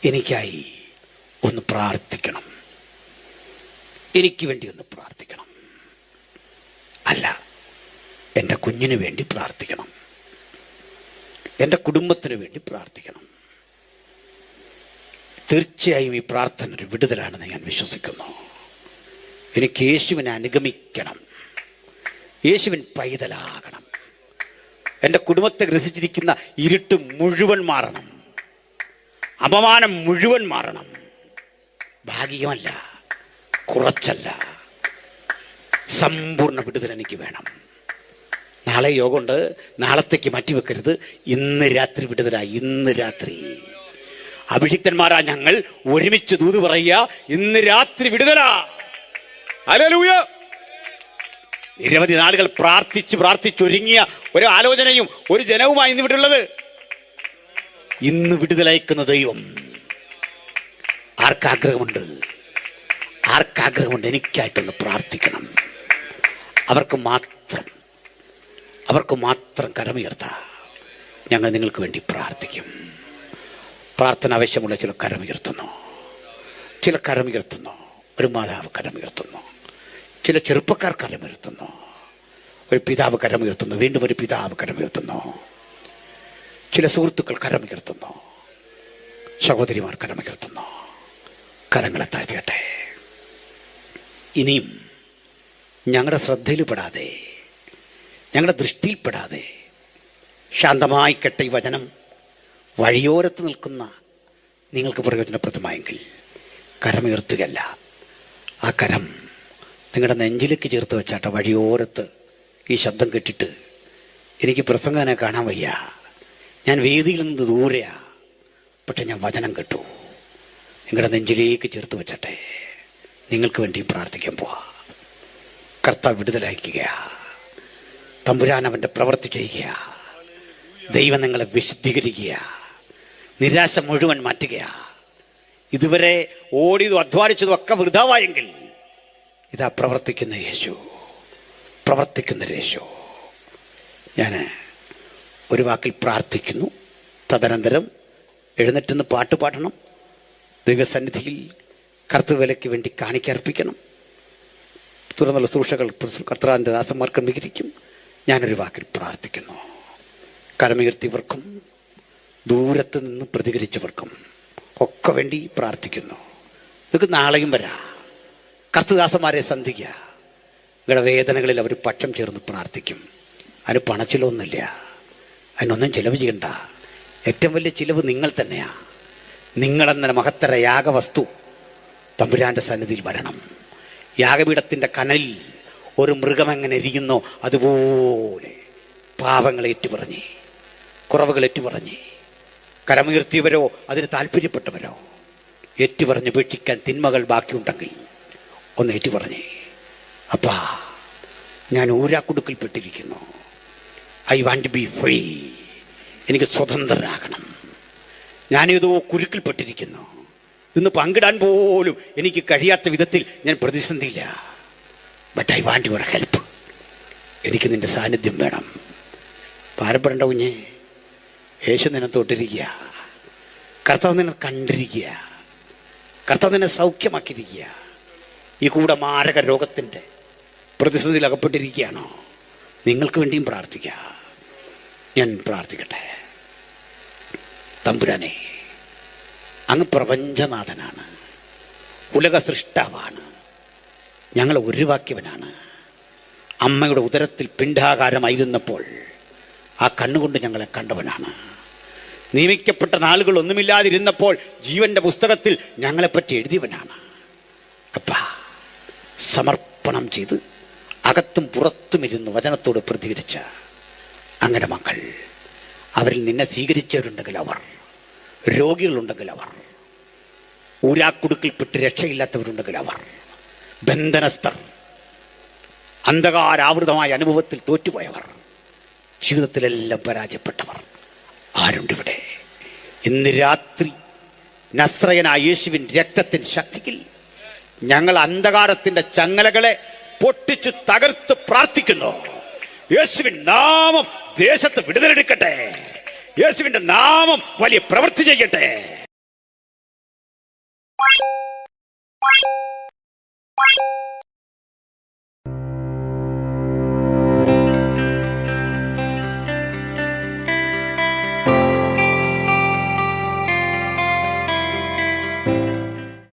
എനിക്കായി ഒന്ന് പ്രാർത്ഥിക്കണം. എനിക്ക് വേണ്ടി ഒന്ന് പ്രാർത്ഥിക്കണം. അല്ല, എൻ്റെ കുഞ്ഞിന് വേണ്ടി പ്രാർത്ഥിക്കണം. എൻ്റെ കുടുംബത്തിന് വേണ്ടി പ്രാർത്ഥിക്കണം. തീർച്ചയായും ഈ പ്രാർത്ഥന ഒരു വിടുതലാണെന്ന് ഞാൻ വിശ്വസിക്കുന്നു. എനിക്ക് യേശുവിനെ അനുഗമിക്കണം, യേശുവിൻ പൈതലാകണം. എൻ്റെ കുടുംബത്തെ ഗ്രസിച്ചിരിക്കുന്ന ഇരുട്ട് മുഴുവൻ മാറണം, അപമാനം മുഴുവൻ മാറണം. ഭാഗികമല്ല, കുറച്ചല്ല, സമ്പൂർണ്ണ വിടുതൽ എനിക്ക് വേണം. നാളെ യോഗമുണ്ട്, നാളത്തേക്ക് മാറ്റിവെക്കരുത്. ഇന്ന് രാത്രി വിടുതലായി. ഇന്ന് രാത്രി അഭിഷിക്തന്മാരാ ഞങ്ങൾ ഒരുമിച്ച് ദൂത് പറയുക, ഇന്ന് രാത്രി വിടുതല. ഹല്ലേലൂയ. നിരവധി നാളുകൾ പ്രാർത്ഥിച്ചൊരുങ്ങിയ ഒരു ആലോചനയും ഒരു ജനവുമായി ഇന്ന് വിടുള്ളത്. ഇന്ന് വിടുതലയക്കുന്ന ദൈവം. ആർക്കാഗ്രഹമുണ്ട്? എനിക്കായിട്ടൊന്ന് പ്രാർത്ഥിക്കണം. അവർക്ക് മാത്രം കരമുയർത്താം. ഞങ്ങൾ നിങ്ങൾക്ക് വേണ്ടി പ്രാർത്ഥിക്കും. പ്രാർത്ഥന ആവശ്യമുള്ള ചില കരമുയർത്തുന്നു. ഒരു മാതാവ് കരമുയർത്തുന്നു. ചില ചെറുപ്പക്കാർ കരമുയർത്തുന്നു. ഒരു പിതാവ് കരമുയർത്തുന്നു. വീണ്ടും ഒരു പിതാവ് കരമുയർത്തുന്നു. ചില സുഹൃത്തുക്കൾ കരമുയർത്തുന്നു. സഹോദരിമാർ കരമുയർത്തുന്നു. കരങ്ങളെ താഴ്ത്തിയട്ടെ. ഇനിയും ഞങ്ങളുടെ ശ്രദ്ധയിൽപ്പെടാതെ, ഞങ്ങളുടെ ദൃഷ്ടിയിൽപ്പെടാതെ ശാന്തമായി കേട്ട ഈ വചനം വഴിയോരത്ത് നിൽക്കുന്ന നിങ്ങൾക്ക് പ്രയോജനപ്രദമായെങ്കിൽ കരമുയർത്തുകയല്ല, ആ കരം നിങ്ങളുടെ നെഞ്ചിലേക്ക് ചേർത്ത് വെച്ചാട്ടെ. വഴിയോരത്ത് ഈ ശബ്ദം കേട്ടിട്ട് എനിക്ക് പ്രസംഗനെ കാണാൻ വയ്യ, ഞാൻ വേദിയിൽ നിന്ന് ദൂരെയാ, പക്ഷെ ഞാൻ വചനം കേട്ടു. നിങ്ങളുടെ നെഞ്ചിലേക്ക് ചേർത്ത് വെച്ചട്ടെ. നിങ്ങൾക്ക് വേണ്ടി പ്രാർത്ഥിക്കാൻ പോവാ. കർത്താവ് വിടുതലയക്കുക. തമ്പുരാൻ അവൻ്റെ പ്രവൃത്തി ചെയ്യുക. ദൈവം നിങ്ങളെ വിശുദ്ധീകരിക്കുക. നിരാശ മുഴുവൻ മാറ്റുക. ഇതുവരെ ഓടിയതും അധ്വാനിച്ചതും ഒക്കെ വൃഥാവായെങ്കിൽ ഇതാ പ്രവർത്തിക്കുന്ന യേശു. ഞാൻ ഒരു വാക്കിൽ പ്രാർത്ഥിക്കുന്നു. തദനന്തരം എഴുന്നേറ്റെന്ന് പാട്ട് പാടണം. ദൈവസന്നിധിയിൽ കർത്തൃവേലയ്ക്ക് വേണ്ടി കാണിക്കർപ്പിക്കണം. തുടർന്നുള്ള ശുശ്രൂഷകൾ കർത്താവിൻ്റെ ദാസന്മാർ ക്രമീകരിക്കും. ഞാനൊരു വാക്കിൽ പ്രാർത്ഥിക്കുന്നു. കരമുയർത്തിയവർക്കും ദൂരത്ത് നിന്ന് പ്രതികരിച്ചവർക്കും ഒക്കെ വേണ്ടി പ്രാർത്ഥിക്കുന്നു. നിങ്ങൾക്ക് നാളെയും വരാം. കർത്തൃദാസന്മാരെ സന്ധിക്കുക. നിങ്ങളുടെ വേദനകളിൽ അവർ പക്ഷം ചേർന്ന് പ്രാർത്ഥിക്കും. അതിന് പണച്ചിലൊന്നുമില്ല, അതിനൊന്നും ചിലവ് ചെയ്യണ്ട. ഏറ്റവും വലിയ ചിലവ് നിങ്ങൾ തന്നെയാണ്. നിങ്ങളെന്ന മഹത്തര യാഗവസ്തു തമ്പുരാൻ്റെ സന്നിധിയിൽ വരണം. യാഗപീഠത്തിൻ്റെ കനലിൽ ഒരു മൃഗം എങ്ങനെ ഇരിക്കുന്നോ അതുപോലെ പാപങ്ങളെ ഏറ്റുപറഞ്ഞ്, കുറവുകൾ ഏറ്റുപറഞ്ഞ്, കരമുയർത്തിയവരോ അതിന് താല്പര്യപ്പെട്ടവരോ ഏറ്റുപറഞ്ഞ് ഉപേക്ഷിക്കാൻ തിന്മകൾ ബാക്കിയുണ്ടെങ്കിൽ ഒന്ന് ഏറ്റുപറഞ്ഞ്, അപ്പാ ഞാൻ ഊരാക്കുടുക്കിൽപ്പെട്ടിരിക്കുന്നു, ഐ വാണ്ട് ബി ഫ്രീ, എനിക്ക് സ്വതന്ത്രരാകണം, ഞാനേതോ കുരുക്കിൽപ്പെട്ടിരിക്കുന്നു, ഇന്ന് പങ്കിടാൻ പോലും എനിക്ക് കഴിയാത്ത വിധത്തിൽ ഞാൻ പ്രതിസന്ധിയില്ല, but I want your help, എനിക്ക് നിൻ്റെ സാന്നിധ്യം വേണം. ഭാരപ്പെടേണ്ട കുഞ്ഞെ, യേശു നിന്നെ തൊട്ടിരിക്കുക, കർത്താവ് നിന്നെ കണ്ടിരിക്കുക, കർത്താവ് നിന്നെ സൗഖ്യമാക്കിയിരിക്കുക. ഈ കൂടെ മാരക രോഗത്തിൻ്റെ പ്രതിസന്ധിയിൽ അകപ്പെട്ടിരിക്കുകയാണോ? നിങ്ങൾക്ക് വേണ്ടിയും പ്രാർത്ഥിക്കുക. ഞാൻ പ്രാർത്ഥിക്കട്ടെ. തമ്പുരാനെ, അങ്ങ് പ്രപഞ്ചനാഥനാണ്, ഉലക സൃഷ്ടാവാണ്, ഞങ്ങളെ ഒഴിവാക്കിയവനാണ്. അമ്മയുടെ ഉദരത്തിൽ പിണ്ഡാകാരമായിരുന്നപ്പോൾ ആ കണ്ണുകൊണ്ട് ഞങ്ങളെ കണ്ടവനാണ്. നിയമിക്കപ്പെട്ട നാളുകളൊന്നുമില്ലാതിരുന്നപ്പോൾ ജീവൻ്റെ പുസ്തകത്തിൽ ഞങ്ങളെപ്പറ്റി എഴുതിയവനാണ്. അപ്പാ, സമർപ്പണം ചെയ്ത് അകത്തും പുറത്തും ഇരുന്ന് വചനത്തോട് പ്രതികരിച്ച അങ്ങനെ മക്കൾ, അവരിൽ നിന്നെ സ്വീകരിച്ചവരുണ്ടെങ്കിൽ അവർ, രോഗികളുണ്ടെങ്കിൽ അവർ, ഊരാക്കുടുക്കിൽപ്പെട്ട് രക്ഷയില്ലാത്തവരുണ്ടെങ്കിൽ അവർ, ബന്ധനസ്ഥർ, അന്ധകാരാവൃതമായ അനുഭവത്തിൽ തോറ്റുപോയവർ, ജീവിതത്തിലെല്ലാം പരാജയപ്പെട്ടവർ ആരുണ്ടിവിടെ? ഇന്ന് രാത്രി നസ്രയനായ യേശുവിൻ രക്തത്തിൻ ശക്തിയിൽ ഞങ്ങൾ അന്ധകാരത്തിൻ്റെ ചങ്ങലകളെ പൊട്ടിച്ചു തകർത്ത് പ്രാർത്ഥിക്കുന്നു. യേശുവിൻ നാമം ദേശത്ത് വിടുതലെടുക്കട്ടെ. യേശുവിൻ്റെ നാമം വലിയ പ്രവൃത്തി ചെയ്യട്ടെ.